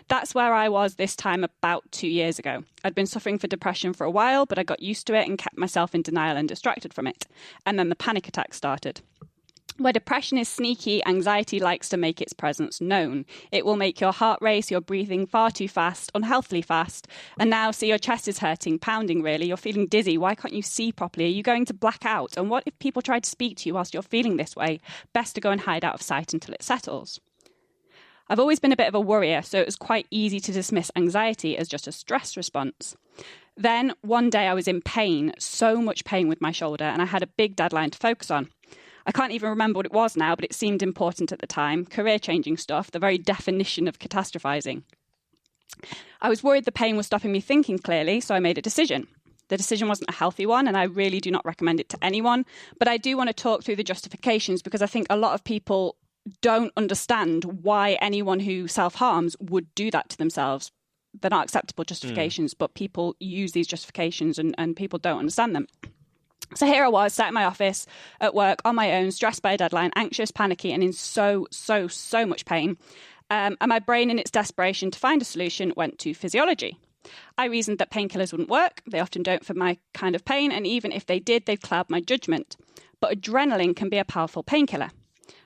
That's where I was this time about 2 years ago. I'd been suffering for depression for a while, but I got used to it and kept myself in denial and distracted from it. And then the panic attack started. Where depression is sneaky, anxiety likes to make its presence known. It will make your heart race, you're breathing far too fast, unhealthily fast, and now see your chest is hurting, pounding really, you're feeling dizzy, why can't you see properly, are you going to black out, and what if people try to speak to you whilst you're feeling this way? Best to go and hide out of sight until it settles. I've always been a bit of a worrier, so it was quite easy to dismiss anxiety as just a stress response. Then, one day I was in pain, so much pain with my shoulder, and I had a big deadline to focus on. I can't even remember what it was now, but it seemed important at the time. Career-changing stuff, the very definition of catastrophizing. I was worried the pain was stopping me thinking clearly, so I made a decision. The decision wasn't a healthy one, and I really do not recommend it to anyone. But I do want to talk through the justifications, because I think a lot of people don't understand why anyone who self-harms would do that to themselves. They're not acceptable justifications, but people use these justifications and people don't understand them. So here I was, sat in my office at work on my own, stressed by a deadline, anxious, panicky, and in so much pain. And my brain, in its desperation to find a solution, went to physiology. I reasoned that painkillers wouldn't work. They often don't for my kind of pain, and even if they did, they'd cloud my judgment. But adrenaline can be a powerful painkiller.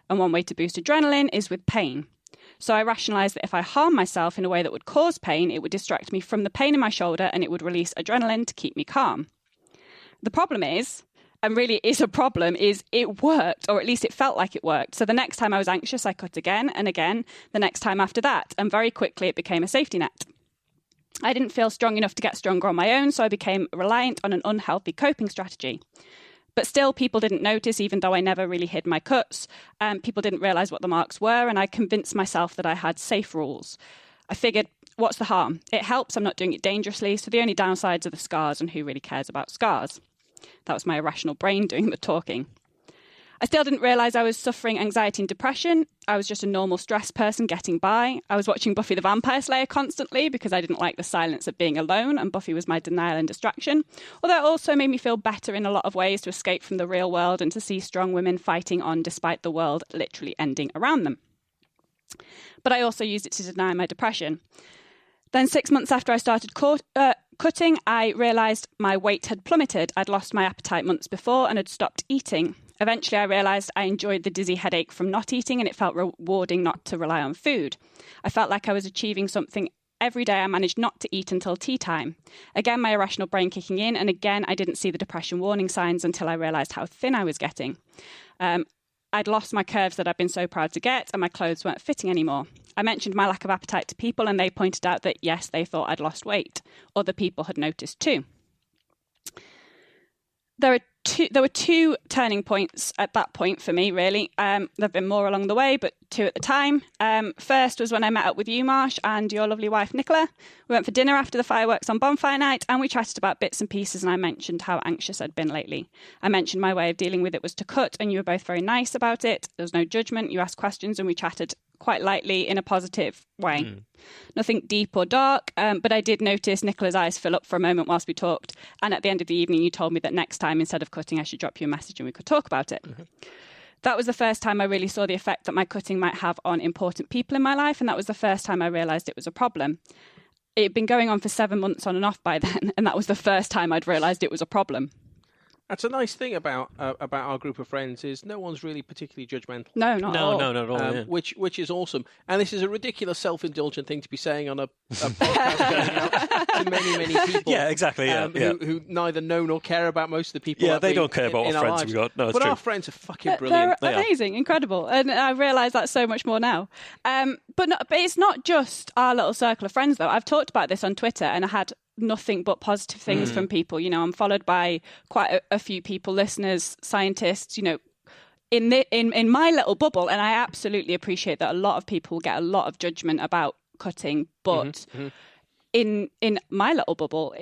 And one way to boost adrenaline is with pain. So I rationalised that if I harm myself in a way that would cause pain, it would distract me from the pain in my shoulder and it would release adrenaline to keep me calm. The problem is, and really is a problem, is it worked, or at least it felt like it worked. So the next time I was anxious, I cut again and again, the next time after that, and very quickly it became a safety net. I didn't feel strong enough to get stronger on my own, so I became reliant on an unhealthy coping strategy. But still, people didn't notice, even though I never really hid my cuts. People didn't realise what the marks were, and I convinced myself that I had safe rules. I figured, what's the harm? It helps, I'm not doing it dangerously, so the only downsides are the scars, and who really cares about scars? That was my irrational brain doing the talking. I still didn't realise I was suffering anxiety and depression. I was just a normal stressed person getting by. I was watching Buffy the Vampire Slayer constantly because I didn't like the silence of being alone, and Buffy was my denial and distraction. Although it also made me feel better in a lot of ways to escape from the real world and to see strong women fighting on despite the world literally ending around them. But I also used it to deny my depression. Then 6 months after I started cutting, I realised my weight had plummeted. I'd lost my appetite months before and had stopped eating. Eventually, I realised I enjoyed the dizzy headache from not eating, and it felt rewarding not to rely on food. I felt like I was achieving something. Every day I managed not to eat until tea time. Again, my irrational brain kicking in, and again, I didn't see the depression warning signs until I realised how thin I was getting. I'd lost my curves that I'd been so proud to get, and my clothes weren't fitting anymore. I mentioned my lack of appetite to people, and they pointed out that, yes, they thought I'd lost weight. Other people had noticed too. There were two turning points at that point for me, really. There have been more along the way, but two at the time. First was when I met up with you, Marsh, and your lovely wife, Nicola. We went for dinner after the fireworks on bonfire night, and we chatted about bits and pieces, and I mentioned how anxious I'd been lately. I mentioned my way of dealing with it was to cut, and you were both very nice about it. There was no judgment. You asked questions, and we chatted quite lightly in a positive way. Nothing deep or dark, but I did notice Nicola's eyes fill up for a moment whilst we talked, and at the end of the evening you told me that next time, instead of cutting, I should drop you a message and we could talk about it. That was the first time I really saw the effect that my cutting might have on important people in my life, and that was the first time I realised it was a problem. It had been going on for 7 months on and off by then, and that was the first time I'd realised it was a problem. That's a nice thing about our group of friends is no one's really particularly judgmental. No, not at all. No, not at all. Yeah. Which is awesome. And this is a ridiculous self-indulgent thing to be saying on a podcast going out to many people. Yeah, exactly. Who neither know nor care about most of the people. Yeah, they don't care about what friends we've got. No, it's true. Our friends are fucking brilliant. They're amazing, incredible, and I realise that so much more now. But it's not just our little circle of friends, though. I've talked about this on Twitter, and I had nothing but positive things from people. You know, I'm followed by quite a few people, listeners, scientists, you know, in my little bubble, and I absolutely appreciate that a lot of people get a lot of judgment about cutting, but in my little bubble,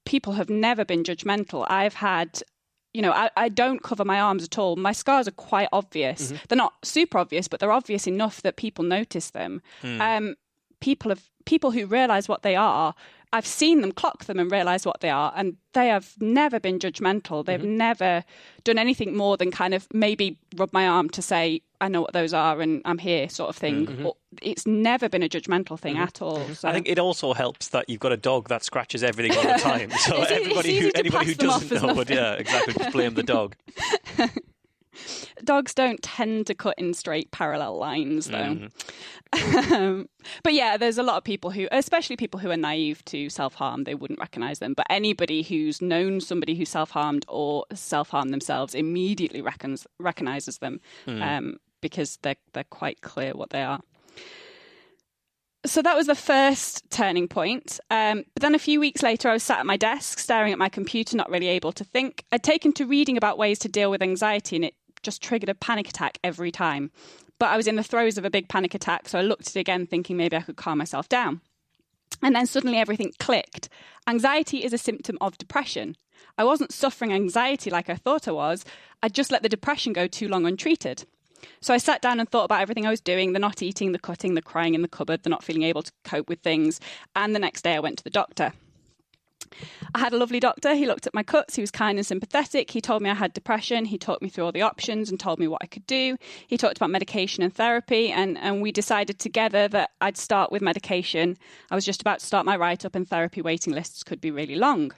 people have never been judgmental. I've had, you know, I don't cover my arms at all. My scars are quite obvious. They're not super obvious, but they're obvious enough that people notice them. People who realise what they are, I've seen them clock them and realise what they are, and they have never been judgmental. They've never done anything more than kind of maybe rub my arm to say, I know what those are and I'm here sort of thing. It's never been a judgmental thing at all. So. I think it also helps that you've got a dog that scratches everything all the time. So anybody who doesn't know would, exactly, just blame the dog. Dogs don't tend to cut in straight parallel lines, though. But yeah, there's a lot of people who, especially people who are naive to self-harm, they wouldn't recognise them. But anybody who's known somebody who self-harmed or self-harmed themselves immediately recognises them because they're quite clear what they are. So that was the first turning point. But then a few weeks later, I was sat at my desk, staring at my computer, not really able to think. I'd taken to reading about ways to deal with anxiety, and it just triggered a panic attack every time. But I was in the throes of a big panic attack, so I looked at it again thinking maybe I could calm myself down. And then suddenly everything clicked. Anxiety is a symptom of depression. I wasn't suffering anxiety like I thought I was. I just let the depression go too long untreated. So I sat down and thought about everything I was doing, the not eating, the cutting, the crying in the cupboard, the not feeling able to cope with things. And the next day I went to the doctor. I had a lovely doctor. He looked at my cuts. He was kind and sympathetic. He told me I had depression. He talked me through all the options and told me what I could do. He talked about medication and therapy, and we decided together that I'd start with medication. I was just about to start my write-up, and therapy waiting lists could be really long.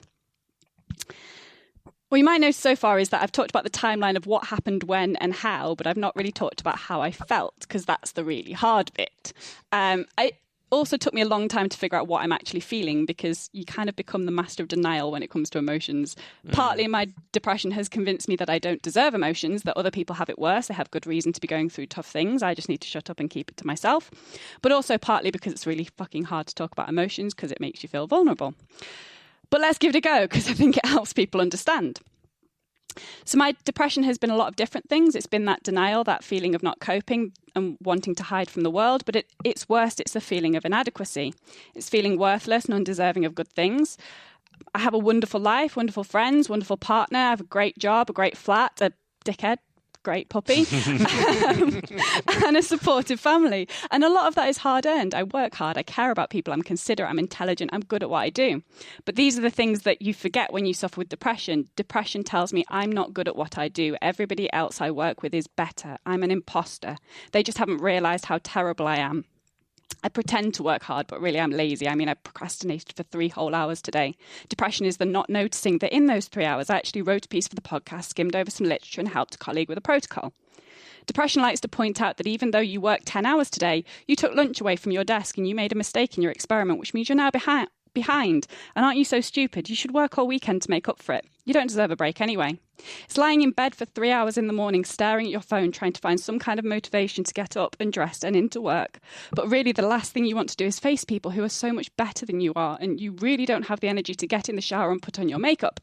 What you might notice so far is that I've talked about the timeline of what happened when and how, but I've not really talked about how I felt, because that's the really hard bit. It also took me a long time to figure out what I'm actually feeling, because you kind of become the master of denial when it comes to emotions. Partly my depression has convinced me that I don't deserve emotions, that other people have it worse. They have good reason to be going through tough things. I just need to shut up and keep it to myself. But also partly because it's really fucking hard to talk about emotions because it makes you feel vulnerable. But let's give it a go, because I think it helps people understand. So my depression has been a lot of different things. It's been that denial, that feeling of not coping and wanting to hide from the world. But it's worst, it's the feeling of inadequacy. It's feeling worthless and undeserving of good things. I have a wonderful life, wonderful friends, wonderful partner. I have a great job, a great flat, a dickhead, great puppy, and a supportive family. And a lot of that is hard earned. I work hard. I care about people. I'm considerate. I'm intelligent. I'm good at what I do. But these are the things that you forget when you suffer with depression. Depression tells me I'm not good at what I do. Everybody else I work with is better. I'm an imposter. They just haven't realised how terrible I am. I pretend to work hard, but really I'm lazy. I mean, I procrastinated for 3 whole hours today. Depression is the not noticing that in those 3 hours, I actually wrote a piece for the podcast, skimmed over some literature and helped a colleague with a protocol. Depression likes to point out that even though you worked 10 hours today, you took lunch away from your desk and you made a mistake in your experiment, which means you're now behind. And aren't you so stupid? You should work all weekend to make up for it. You don't deserve a break anyway. It's lying in bed for 3 hours in the morning, staring at your phone, trying to find some kind of motivation to get up and dressed and into work. But really, the last thing you want to do is face people who are so much better than you are, and you really don't have the energy to get in the shower and put on your makeup.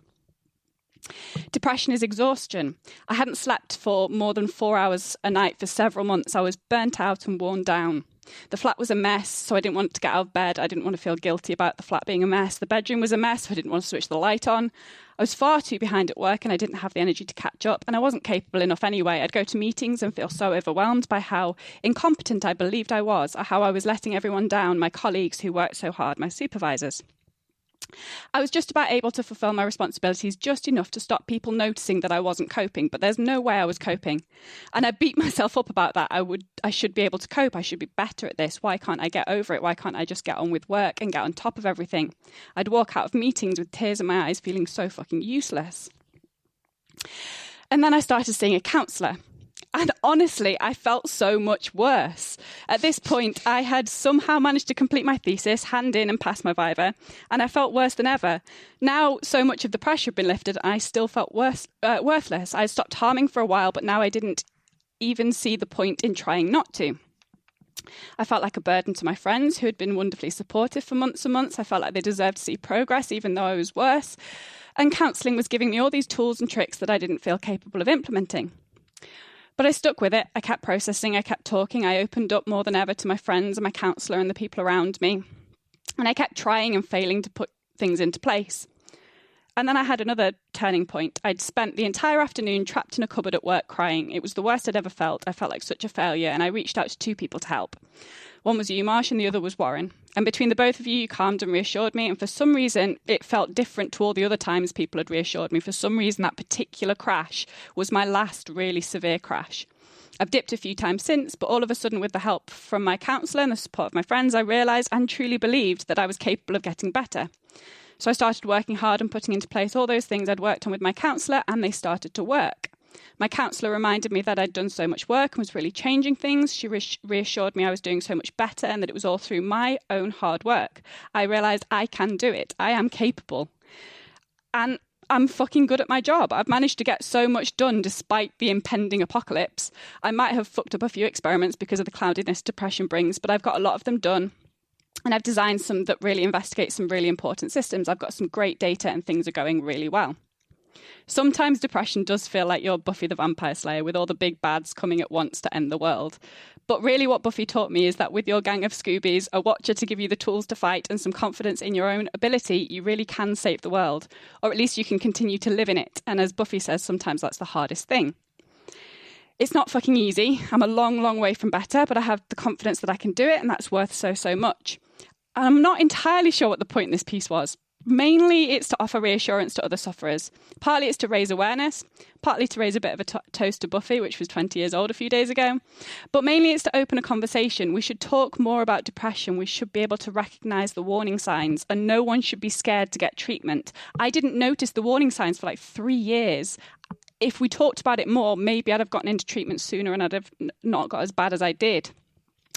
Depression is exhaustion. I hadn't slept for more than 4 hours a night for several months. I was burnt out and worn down. The flat was a mess, so I didn't want to get out of bed. I didn't want to feel guilty about the flat being a mess. The bedroom was a mess, so I didn't want to switch the light on. I was far too behind at work and I didn't have the energy to catch up, and I wasn't capable enough anyway. I'd go to meetings and feel so overwhelmed by how incompetent I believed I was, or how I was letting everyone down, my colleagues who worked so hard, my supervisors. I was just about able to fulfill my responsibilities just enough to stop people noticing that I wasn't coping, but there's no way I was coping. And I beat myself up about that. I should be able to cope. I should be better at this. Why can't I get over it? Why can't I just get on with work and get on top of everything? I'd walk out of meetings with tears in my eyes, feeling so fucking useless. And then I started seeing a counsellor. And honestly, I felt so much worse. At this point, I had somehow managed to complete my thesis, hand in and pass my viva, and I felt worse than ever. Now, so much of the pressure had been lifted, I still felt worthless. I stopped harming for a while, but now I didn't even see the point in trying not to. I felt like a burden to my friends who had been wonderfully supportive for months and months. I felt like they deserved to see progress, even though I was worse. And counselling was giving me all these tools and tricks that I didn't feel capable of implementing. But I stuck with it. I kept processing. I kept talking. I opened up more than ever to my friends and my counsellor and the people around me. And I kept trying and failing to put things into place. And then I had another turning point. I'd spent the entire afternoon trapped in a cupboard at work crying. It was the worst I'd ever felt. I felt like such a failure. And I reached out to 2 people to help. One was you, Marsh, and the other was Warren. And between the both of you calmed and reassured me. And for some reason, it felt different to all the other times people had reassured me. For some reason, that particular crash was my last really severe crash. I've dipped a few times since, but all of a sudden, with the help from my counsellor and the support of my friends, I realised and truly believed that I was capable of getting better. So I started working hard and putting into place all those things I'd worked on with my counsellor, and they started to work. My counsellor reminded me that I'd done so much work and was really changing things. She reassured me I was doing so much better and that it was all through my own hard work. I realised I can do it. I am capable. And I'm fucking good at my job. I've managed to get so much done despite the impending apocalypse. I might have fucked up a few experiments because of the cloudiness depression brings, but I've got a lot of them done. And I've designed some that really investigate some really important systems. I've got some great data and things are going really well. Sometimes depression does feel like you're Buffy the Vampire Slayer with all the big bads coming at once to end the world. But really what Buffy taught me is that with your gang of Scoobies, a watcher to give you the tools to fight and some confidence in your own ability, you really can save the world. Or at least you can continue to live in it. And as Buffy says, sometimes that's the hardest thing. It's not fucking easy. I'm a long, long way from better, but I have the confidence that I can do it, and that's worth so, so much. And I'm not entirely sure what the point in this piece was. Mainly it's to offer reassurance to other sufferers. Partly it's to raise awareness, partly to raise a bit of a toast to Buffy, which was 20 years old a few days ago. But mainly it's to open a conversation. We should talk more about depression. We should be able to recognise the warning signs, and no one should be scared to get treatment. I didn't notice the warning signs for like 3 years. If we talked about it more, maybe I'd have gotten into treatment sooner and I'd have not got as bad as I did.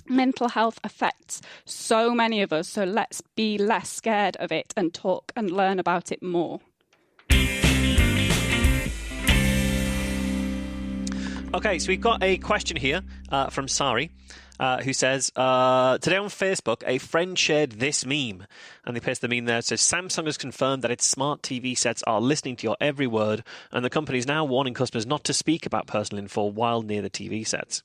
Mental health affects so many of us, so let's be less scared of it and talk and learn about it more. Okay, so we've got a question here from Siri, who says, today on Facebook, a friend shared this meme, and they pasted the meme there. It says, Samsung has confirmed that its smart TV sets are listening to your every word, and the company is now warning customers not to speak about personal info while near the TV sets.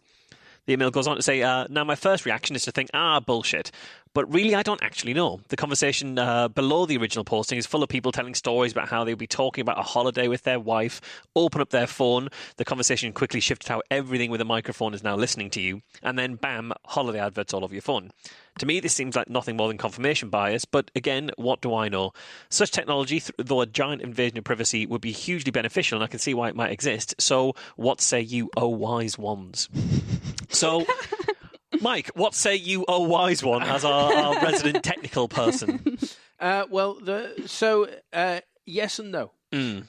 The email goes on to say, now my first reaction is to think, bullshit. But really, I don't actually know. The conversation below the original posting is full of people telling stories about how they'll be talking about a holiday with their wife, open up their phone. The conversation quickly shifted how everything with a microphone is now listening to you. And then, bam, holiday adverts all over your phone. To me, this seems like nothing more than confirmation bias. But again, what do I know? Such technology, though a giant invasion of privacy, would be hugely beneficial, and I can see why it might exist. So what say you, oh wise ones? So, Mike, what say you, oh wise one, as our resident technical person? Yes and no.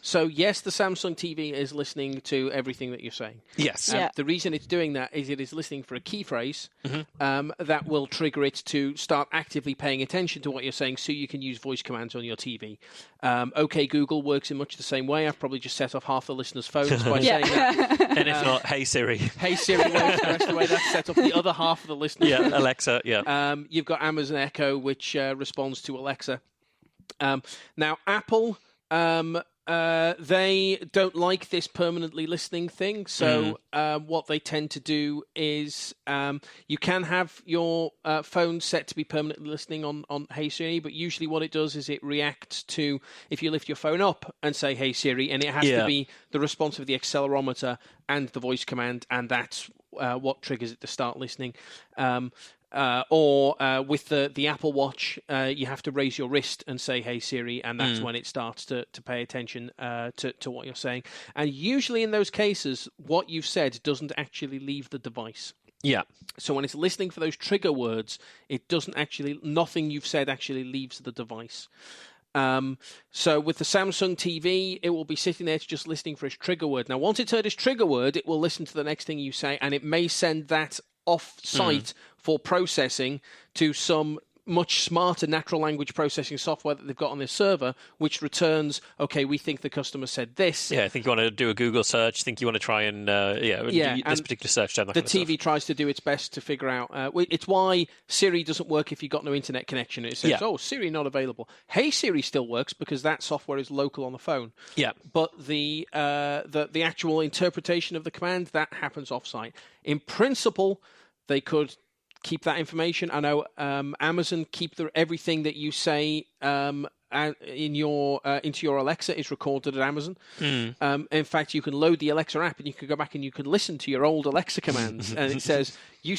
So, yes, the Samsung TV is listening to everything that you're saying. Yes. The reason it's doing that is it is listening for a key phrase that will trigger it to start actively paying attention to what you're saying, so you can use voice commands on your TV. OK Google works in much the same way. I've probably just set off half the listeners' phones by saying that. And if not, Hey Siri. Hey Siri works the rest of the way. That's set off the other half of the listeners' phones. Alexa, yeah. You've got Amazon Echo, which responds to Alexa. Now, Apple... they don't like this permanently listening thing. So what they tend to do is you can have your phone set to be permanently listening on Hey Siri, but usually what it does is it reacts to if you lift your phone up and say Hey Siri, and it has to be the response of the accelerometer and the voice command, and that's what triggers it to start listening. Or with the Apple Watch, you have to raise your wrist and say, Hey Siri, and that's when it starts to pay attention to what you're saying. And usually in those cases, what you've said doesn't actually leave the device. Yeah. So when it's listening for those trigger words, nothing you've said actually leaves the device. So with the Samsung TV, it will be sitting there just listening for its trigger word. Now, once it's heard its trigger word, it will listen to the next thing you say, and it may send that off-site for processing to some much smarter natural language processing software that they've got on their server, which returns, okay, we think the customer said this. Yeah, I think you want to do a Google search. I think you want to try and do this particular search. The TV tries to do its best to figure out. It's why Siri doesn't work if you've got no internet connection. It says, Siri not available. Hey Siri still works because that software is local on the phone. Yeah. But the actual interpretation of the command, that happens off-site. In principle, they could keep that information. I know Amazon keep everything that you say in your into your Alexa is recorded at Amazon. In fact, you can load the Alexa app and you can go back and you can listen to your old Alexa commands, and it says you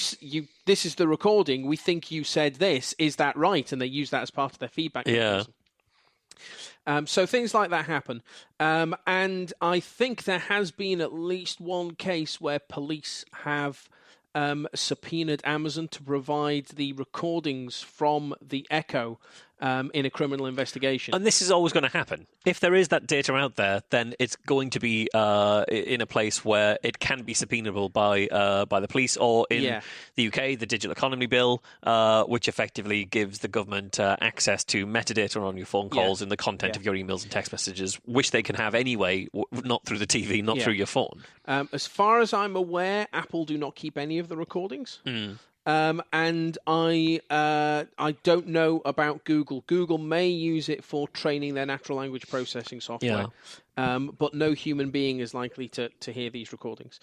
this is the recording. We think you said this. Is that right? And they use that as part of their feedback mechanism. So things like that happen. And I think there has been at least one case where police have subpoenaed Amazon to provide the recordings from the Echo in a criminal investigation. And this is always going to happen. If there is that data out there, then it's going to be in a place where it can be subpoenable by the police, or in the UK, the Digital Economy Bill, which effectively gives the government access to metadata on your phone calls and the content of your emails and text messages, which they can have anyway, not through the TV, not through your phone. As far as I'm aware, Apple do not keep any of the recordings. And I don't know about Google. Google may use it for training their natural language processing software, but no human being is likely to hear these recordings.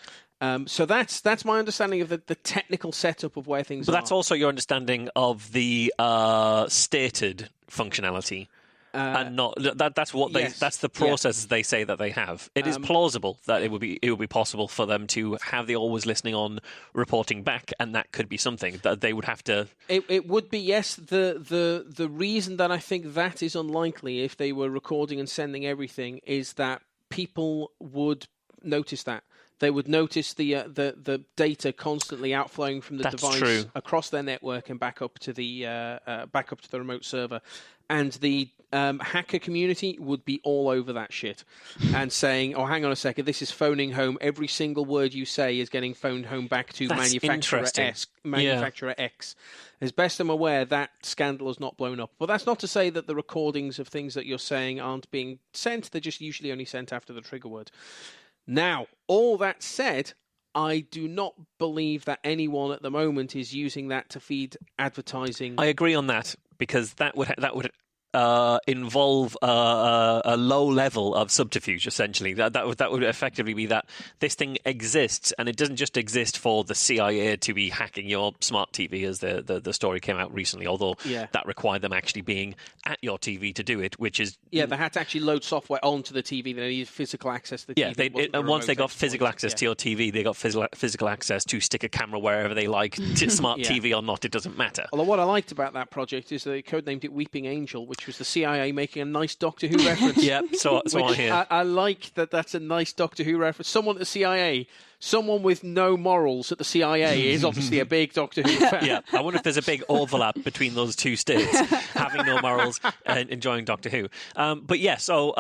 So that's my understanding of the technical setup of where things are. But that's also your understanding of the stated functionality. And not that's what they that's the process they say that they have. It is plausible that it would be possible for them to have the always listening on reporting back, and that could be something that they would have to. It would be, yes. The reason that I think that is unlikely, if they were recording and sending everything, is that people would notice that. They would notice the data constantly outflowing from the device across their network and back up to the remote server, and the hacker community would be all over that shit and saying, "Oh, hang on a second, this is phoning home. Every single word you say is getting phoned home back to manufacturer X." As best I'm aware, that scandal has not blown up. But that's not to say that the recordings of things that you're saying aren't being sent. They're just usually only sent after the trigger word. Now, all that said, I do not believe that anyone at the moment is using that to feed advertising. I agree on that, because that would involve a low level of subterfuge. Essentially, that would effectively be that this thing exists, and it doesn't just exist for the CIA to be hacking your smart TV, as the story came out recently. Although that required them actually being at your TV to do it, which is they had to actually load software onto the TV. They needed physical access to the TV. And once they got physical access to your TV, they got physical access to stick a camera wherever they like, to smart TV or not. It doesn't matter. Although what I liked about that project is they codenamed it Weeping Angel, which was the CIA making a nice Doctor Who reference. So I hear. I like that. That's a nice Doctor Who reference. Someone at the CIA, someone with no morals at the CIA, is obviously a big Doctor Who fan. I wonder if there's a big overlap between those two states, having no morals and enjoying Doctor Who. So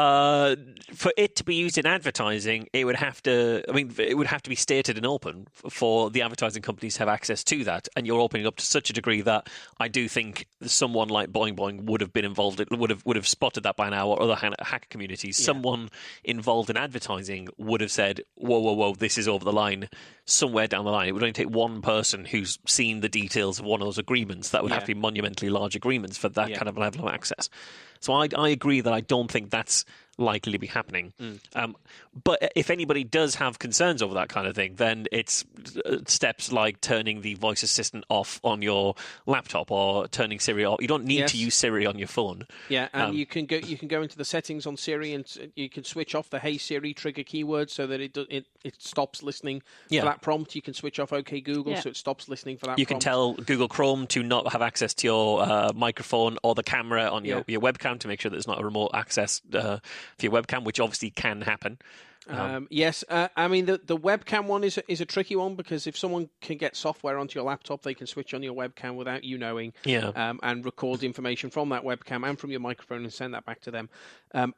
for it to be used in advertising, it would have to. I mean, it would have to be stated and open for the advertising companies to have access to that. And you're opening up to such a degree that I do think someone like Boing Boing would have been involved. Would have spotted that by now, or other hacker communities. Someone involved in advertising would have said, "Whoa, this is over the line." Somewhere down the line, it would only take one person who's seen the details of one of those agreements. That would have to be monumentally large agreements for that kind of level of access. So I agree that I don't think that's likely to be happening. But if anybody does have concerns over that kind of thing, then it's steps like turning the voice assistant off on your laptop, or turning Siri off. You don't need to use Siri on your phone. Yeah, and you can go into the settings on Siri, and you can switch off the "Hey Siri" trigger keyword so that it stops listening for that prompt. You can switch off OK Google so it stops listening for that. You can tell Google Chrome to not have access to your microphone or the camera on your webcam, to make sure there's not a remote access for your webcam, which obviously can happen. Yes, I mean the webcam one is a tricky one, because if someone can get software onto your laptop, they can switch on your webcam without you knowing, and record information from that webcam and from your microphone and send that back to them.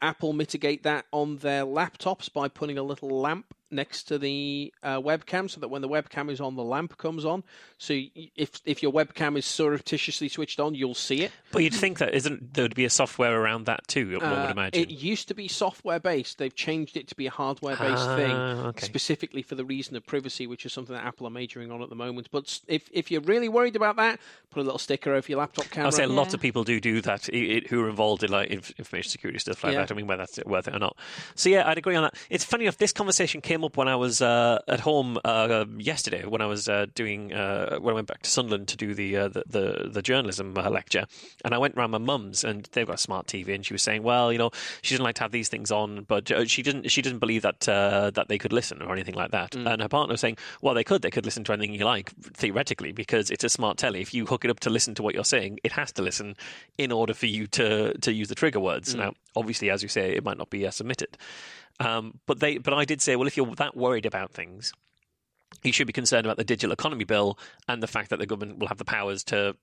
Apple mitigate that on their laptops by putting a little lamp next to the webcam, so that when the webcam is on, the lamp comes on. So if your webcam is surreptitiously switched on, you'll see it. But you'd think that there would be a software around that too, one would imagine. It used to be software-based. They've changed it to be a hardware-based thing, specifically for the reason of privacy, which is something that Apple are majoring on at the moment. But if you're really worried about that, put a little sticker over your laptop camera. I'll say lots of people do that, who are involved in like information security stuff like that. I mean, whether that's worth it or not. So I'd agree on that. It's funny enough, this conversation came up when I was at home yesterday, when I was when I went back to Sunderland to do the journalism lecture, and I went round my mum's, and they've got a smart TV, and she was saying, well, she doesn't like to have these things on, but she doesn't believe that they could listen or anything like that. And her partner was saying, well, they could listen to anything you like, theoretically, because it's a smart telly. If you hook it up to listen to what you're saying, it has to listen in order for you to use the trigger words. Now, obviously, as you say, it might not be submitted. But I did say, well, if you're that worried about things, you should be concerned about the digital economy bill and the fact that the government will have the powers to,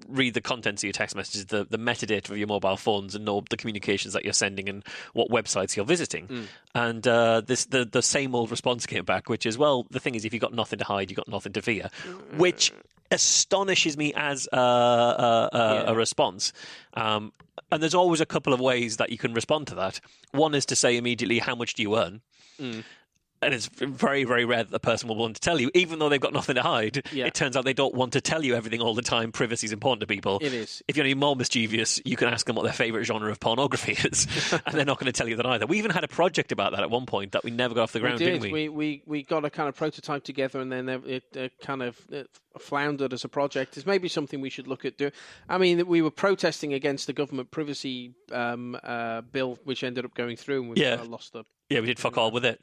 read the contents of your text messages, the metadata of your mobile phones, and know the communications that you're sending and what websites you're visiting. And the same old response came back, which is, well, the thing is, if you've got nothing to hide, you've got nothing to fear, which astonishes me as a response. And there's always a couple of ways that you can respond to that. One is to say immediately, how much do you earn? And it's very, very rare that the person will want to tell you, even though they've got nothing to hide. Yeah. It turns out they don't want to tell you everything all the time. Privacy is important to people. It is. If you're any more mischievous, you can ask them what their favourite genre of pornography is, and they're not going to tell you that either. We even had a project about that at one point that we never got off the ground, didn't we? We got a kind of prototype together, and then it kind of floundered as a project. It's maybe something we should look at doing. I mean, we were protesting against the government privacy bill, which ended up going through, and we lost the... Yeah, we did fuck all with it.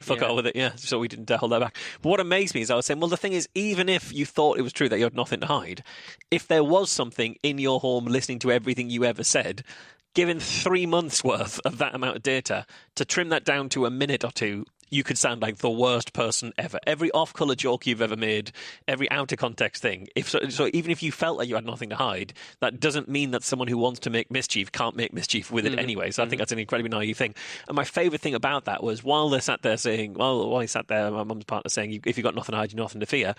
Yeah. So we didn't hold that back. But what amazed me is I was saying, well, the thing is, even if you thought it was true that you had nothing to hide, if there was something in your home listening to everything you ever said, given 3 months' worth of that amount of data, to trim that down to a minute or two, you could sound like the worst person ever. Every off-colour joke you've ever made, every out-of-context thing. So even if you felt like you had nothing to hide, that doesn't mean that someone who wants to make mischief can't make mischief with it anyway. So I think that's an incredibly naive thing. And my favourite thing about that was while he sat there, my mum's partner saying, if you've got nothing to hide, you've nothing to fear.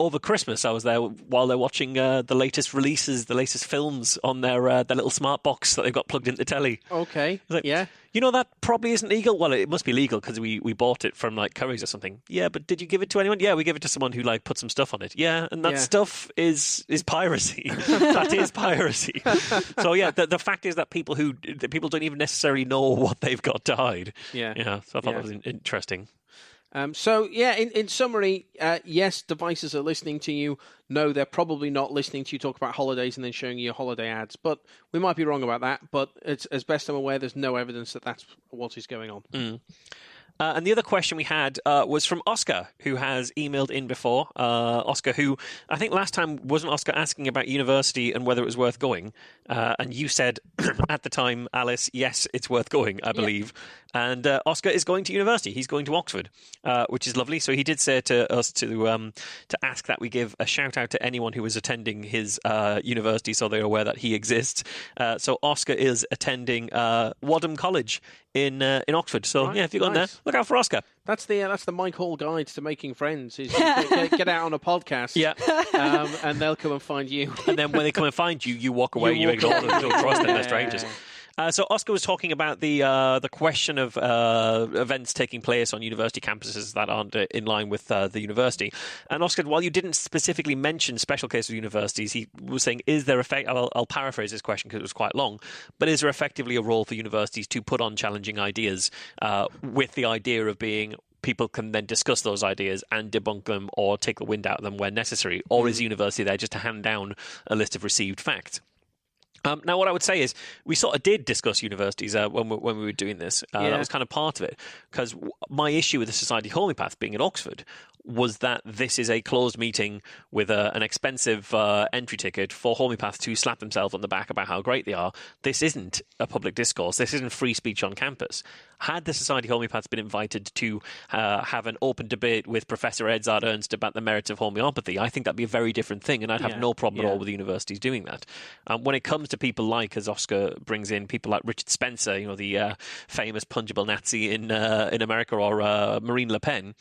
Over Christmas, I was there while they're watching the latest releases, the latest films on their little smart box that they've got plugged into the telly. Okay, yeah. You know, that probably isn't legal. Well, it must be legal because we bought it from like Curry's or something. Yeah, but did you give it to anyone? Yeah, we gave it to someone who like put some stuff on it. Yeah, and that stuff is piracy. That is piracy. So yeah, the fact is that people don't even necessarily know what they've got to hide. Yeah. So I thought that was interesting. In summary, yes, devices are listening to you. No, they're probably not listening to you talk about holidays and then showing you holiday ads. But we might be wrong about that. But it's, as best I'm aware, there's no evidence that that's what is going on. And the other question we had was from Oscar, who has emailed in before. Oscar, who I think last time wasn't Oscar asking about university and whether it was worth going. And you said at the time, Alice, yes, it's worth going, I believe. And Oscar is going to university. He's going to Oxford, which is lovely. So he did say to us to ask that we give a shout out to anyone who is attending his university so they're aware that he exists. So Oscar is attending Wadham College in Oxford. So right, if you've gone there, look out for Oscar. That's the Mike Hall guide to making friends. Is get out on a podcast, and they'll come and find you. And then when they come and find you, you walk away. You ignore them. Don't trust them. They're strangers. So Oscar was talking about the question of events taking place on university campuses that aren't in line with the university. And Oscar, while you didn't specifically mention special cases of universities, he was saying, is there I'll paraphrase this question because it was quite long, but is there effectively a role for universities to put on challenging ideas with the idea of being people can then discuss those ideas and debunk them or take the wind out of them where necessary? Or is university there just to hand down a list of received facts? Now, what I would say is we sort of did discuss universities when we were doing this. That was kind of part of it, because my issue with the Society of Homeopaths being in Oxford was that this is a closed meeting with an expensive entry ticket for homeopaths to slap themselves on the back about how great they are. This isn't a public discourse. This isn't free speech on campus. Had the Society of Homeopaths been invited to have an open debate with Professor Edzard Ernst about the merits of homeopathy, I think that'd be a very different thing, and I'd have no problem at all with the universities doing that. When it comes to people like, as Oscar brings in, people like Richard Spencer, the famous pungible Nazi in America, or Marine Le Pen,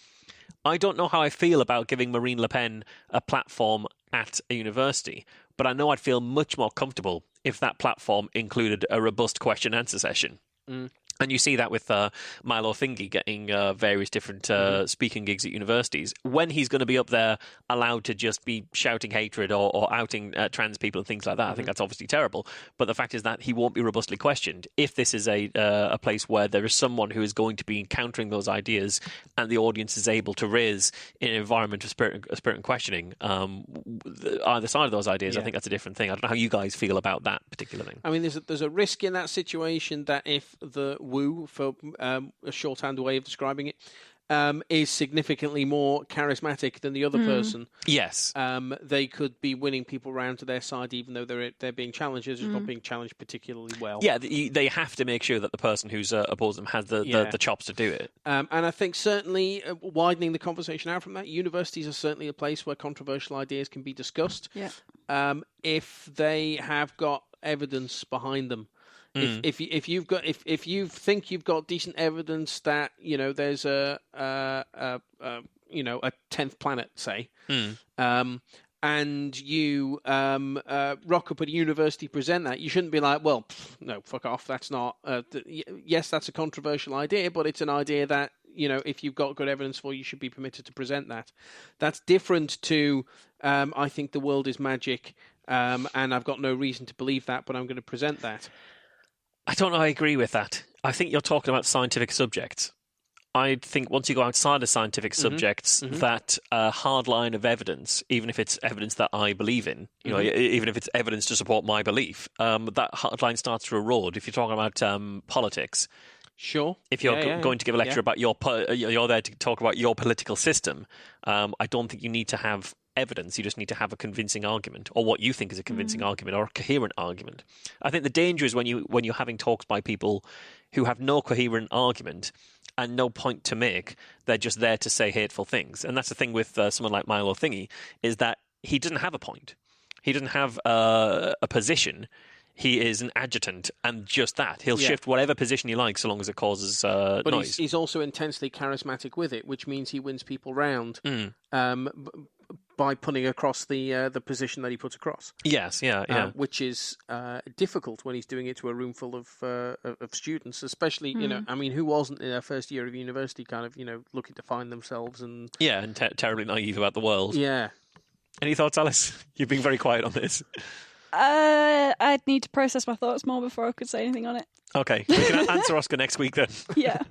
I don't know how I feel about giving Marine Le Pen a platform at a university, but I know I'd feel much more comfortable if that platform included a robust question-answer session. And you see that with Milo Thingy getting various different speaking gigs at universities. When he's going to be up there allowed to just be shouting hatred or outing trans people and things like that, I think that's obviously terrible. But the fact is that he won't be robustly questioned. If this is a place where there is someone who is going to be encountering those ideas and the audience is able to raise in an environment of spirit and questioning either side of those ideas, I think that's a different thing. I don't know how you guys feel about that particular thing. I mean, there's a risk in that situation that if the woo, for a shorthand way of describing it, is significantly more charismatic than the other person. Yes. They could be winning people round to their side, even though they're being challenged. They're just not being challenged particularly well. Yeah, they have to make sure that the person who's opposed them has the chops to do it. And I think certainly widening the conversation out from that, universities are certainly a place where controversial ideas can be discussed. Yeah. If they have got evidence behind them. If you think you've got decent evidence that there's a 10th planet, say, and you rock up at a university, present that, you shouldn't be like, well, no, fuck off. That's not. Yes, that's a controversial idea, but it's an idea that if you've got good evidence for, you should be permitted to present that. That's different to, I think the world is magic, and I've got no reason to believe that, but I'm going to present that. I don't know I agree with that. I think you're talking about scientific subjects. I think once you go outside of scientific subjects, that hard line of evidence, even if it's evidence that I believe in, even if it's evidence to support my belief, that hard line starts to erode. If you're talking about politics, sure. If you're going to give a lecture about you're there to talk about your political system, I don't think you need to have evidence. You just need to have a convincing argument, or what you think is a convincing argument, or a coherent argument. I think the danger is when you're having talks by people who have no coherent argument and no point to make. They're just there to say hateful things. And that's the thing with someone like Milo Thingy, is that he doesn't have a point. He doesn't have a position. He is an adjutant, and just that. He'll shift whatever position he likes so long as it causes noise. But he's also intensely charismatic with it, which means he wins people round by putting across the position that he puts across. Yes, yeah. Which is difficult when he's doing it to a room full of students, especially, who wasn't in their first year of university kind of, looking to find themselves and... Yeah, and terribly naive about the world. Yeah. Any thoughts, Alice? You've been very quiet on this. I'd need to process my thoughts more before I could say anything on it. Okay, we can answer Oscar next week then. Yeah.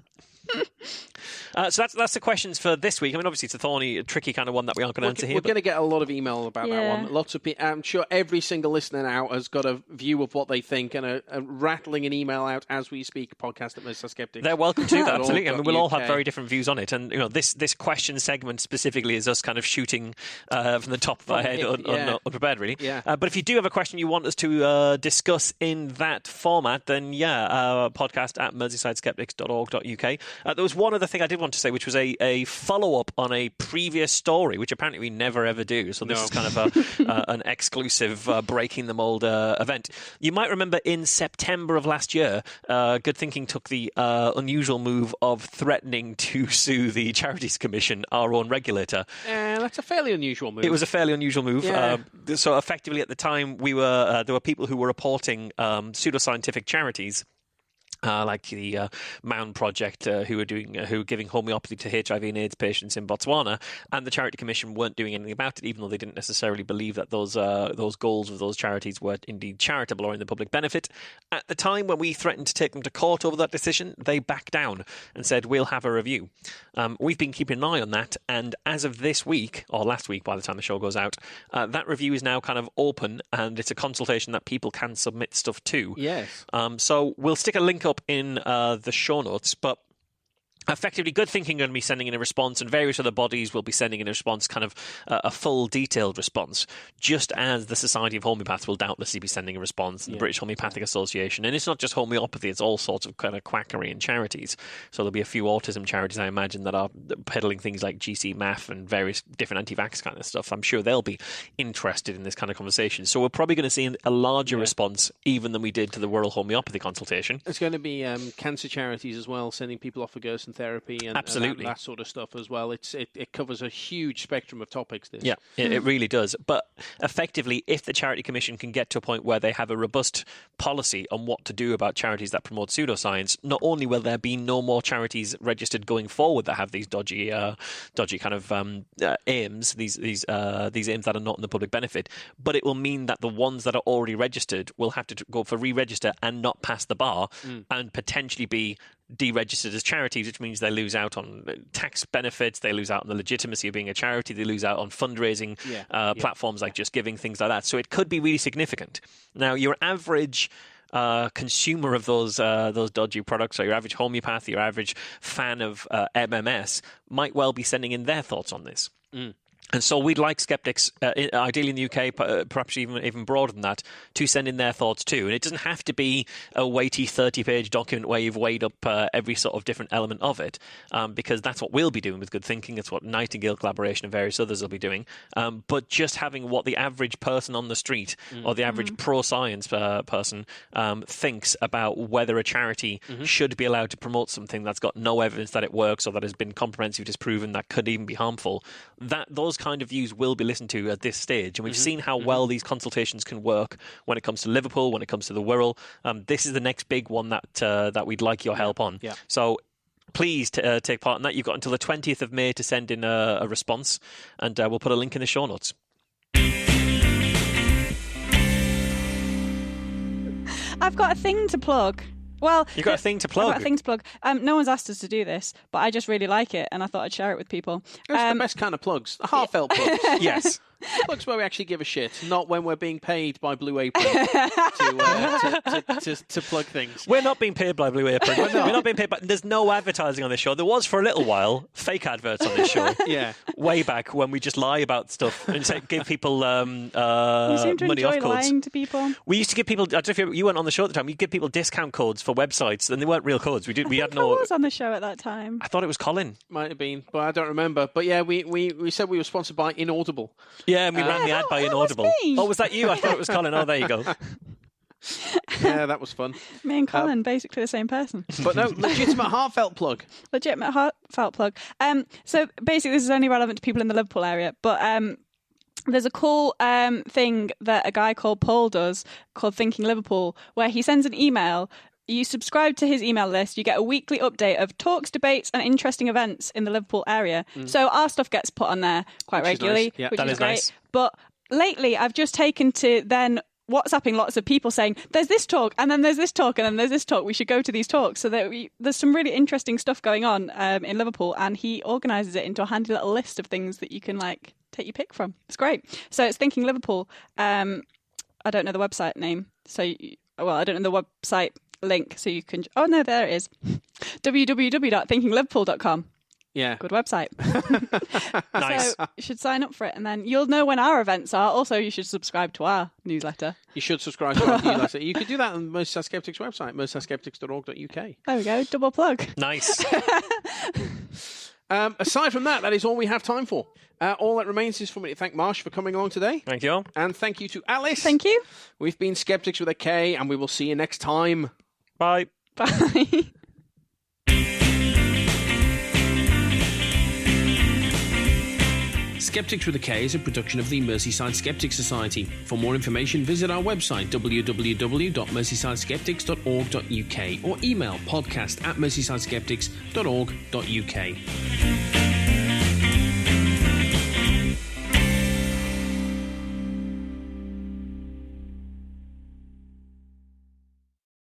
So that's the questions for this week. I mean, obviously, it's a thorny, tricky kind of one that we aren't going to answer here. We're going to get a lot of email about that one. Lots of people. I'm sure every single listener now has got a view of what they think and a rattling an email out as we speak. Podcast at Mr. Skeptics. They're welcome to that. Absolutely. I mean, we'll all have very different views on it. And this question segment specifically is us kind of shooting from the top of our head, unprepared, really. Yeah. But if you do have a question you want us to discuss in that format, then podcast at merseysideskeptics.org.uk. There was one other thing I did want to say, which was a follow-up on a previous story, which apparently we never ever do. So this is kind of an exclusive breaking the mold event. You might remember in September of last year, Good Thinking took the unusual move of threatening to sue the Charities Commission, our own regulator. That's a fairly unusual move. It was a fairly unusual move. Yeah. So effectively at the time, there were people who were reporting pseudoscientific charities, like the Mound Project, who were giving homeopathy to HIV and AIDS patients in Botswana, and the Charity Commission weren't doing anything about it, even though they didn't necessarily believe that those goals of those charities were indeed charitable or in the public benefit. At the time when we threatened to take them to court over that decision, they backed down and said, we'll have a review. We've been keeping an eye on that, and as of this week, or last week by the time the show goes out, that review is now kind of open, and it's a consultation that people can submit stuff to. Yes. So we'll stick a link up in the show notes, but effectively, Good Thinking are going to be sending in a response, and various other bodies will be sending in a response, kind of a full, detailed response, just as the Society of Homeopaths will doubtlessly be sending a response, and the British Homeopathic Association. And it's not just homeopathy, it's all sorts of kind of quackery and charities. So there'll be a few autism charities, I imagine, that are peddling things like GC Math and various different anti-vax kind of stuff. I'm sure they'll be interested in this kind of conversation. So we're probably going to see a larger response even than we did to the World Homeopathy Consultation. There's going to be cancer charities as well, sending people off for Gerson therapy and that sort of stuff as well. It covers a huge spectrum of topics. This. Yeah, it really does. But effectively, if the Charity Commission can get to a point where they have a robust policy on what to do about charities that promote pseudoscience, not only will there be no more charities registered going forward that have these dodgy kind of aims, these aims that are not in the public benefit, but it will mean that the ones that are already registered will have to go for re-register and not pass the bar and potentially be deregistered as charities, which means they lose out on tax benefits, they lose out on the legitimacy of being a charity, they lose out on fundraising platforms like Just Giving, things like that. So it could be really significant. Now, your average consumer of those dodgy products, or your average homeopath, your average fan of MMS, might well be sending in their thoughts on this. And so we'd like Skeptics, ideally in the UK, perhaps even broader than that, to send in their thoughts too. And it doesn't have to be a weighty 30-page document where you've weighed up every sort of different element of it, because that's what we'll be doing with Good Thinking. It's what Nightingale Collaboration and various others will be doing. But just having what the average person on the street or the average pro-science person thinks about whether a charity should be allowed to promote something that's got no evidence that it works or that has been comprehensively disproven, that could even be harmful, those kind of views will be listened to at this stage. And we've seen how well these consultations can work when it comes to Liverpool, when it comes to the Wirral. This is the next big one that we'd like your help on. Yeah. So please take part in that. You've got until the 20th of May to send in a response, and we'll put a link in the show notes. I've got a thing to plug. Well, you got a thing to plug. I've got a thing to plug. No one's asked us to do this, but I just really like it, and I thought I'd share it with people. It's the best kind of plugs. The heartfelt plugs. Yes. Plugs where we actually give a shit, not when we're being paid by Blue Apron to plug things. We're not being paid by Blue Apron. We're not being paid by... There's no advertising on this show. There was for a little while, fake adverts on this show. Yeah. Way back when we just lie about stuff and give people You seem to money enjoy off codes. lying to people. We used to give people... I don't know if you weren't on the show at the time. You'd give people discount codes for websites, and they weren't real codes. We had no... I was on the show at that time. I thought it was Colin. Might have been, but I don't remember. But yeah, we said we were sponsored by Inaudible. Yeah, and we ran the ad by Inaudible. was me. Oh, was that you? I thought it was Colin. Oh, there you go. Yeah, that was fun. Me and Colin, basically the same person. But no, legitimate heartfelt plug. Legitimate heartfelt plug. So basically, this is only relevant to people in the Liverpool area, but there's a cool thing that a guy called Paul does called Thinking Liverpool, where he sends an email. You subscribe to his email list, you get a weekly update of talks, debates and interesting events in the Liverpool area. So our stuff gets put on there quite regularly, nice. Yeah, which that is is great. nice. But lately I've just taken to then WhatsApping lots of people saying, there's this talk, and then there's this talk, and then there's this talk. We should go to these talks. So that there's some really interesting stuff going on in Liverpool, and he organises it into a handy little list of things that you can take your pick from. It's great. So it's Thinking Liverpool. I don't know the website name. I don't know the website link, so you can... Oh, no, there it is. www.thinkingliverpool.com. Yeah. Good website. Nice. So you should sign up for it, and then you'll know when our events are. Also, you should subscribe to our newsletter. You should subscribe to our newsletter. You could do that on Merseyside Skeptics website, merseyside.skeptics.org.uk. There we go. Double plug. Nice. Aside from that is all we have time for. All that remains is for me to thank Marsh for coming along today. Thank you. And thank you to Alice. Thank you. We've been Skeptics with a K, and we will see you next time. Bye. Bye. Skeptics with a K is a production of the Merseyside Skeptics Society. For more information, visit our website www.merseysideskeptics.org.uk or email podcast@merseysideskeptics.org.uk.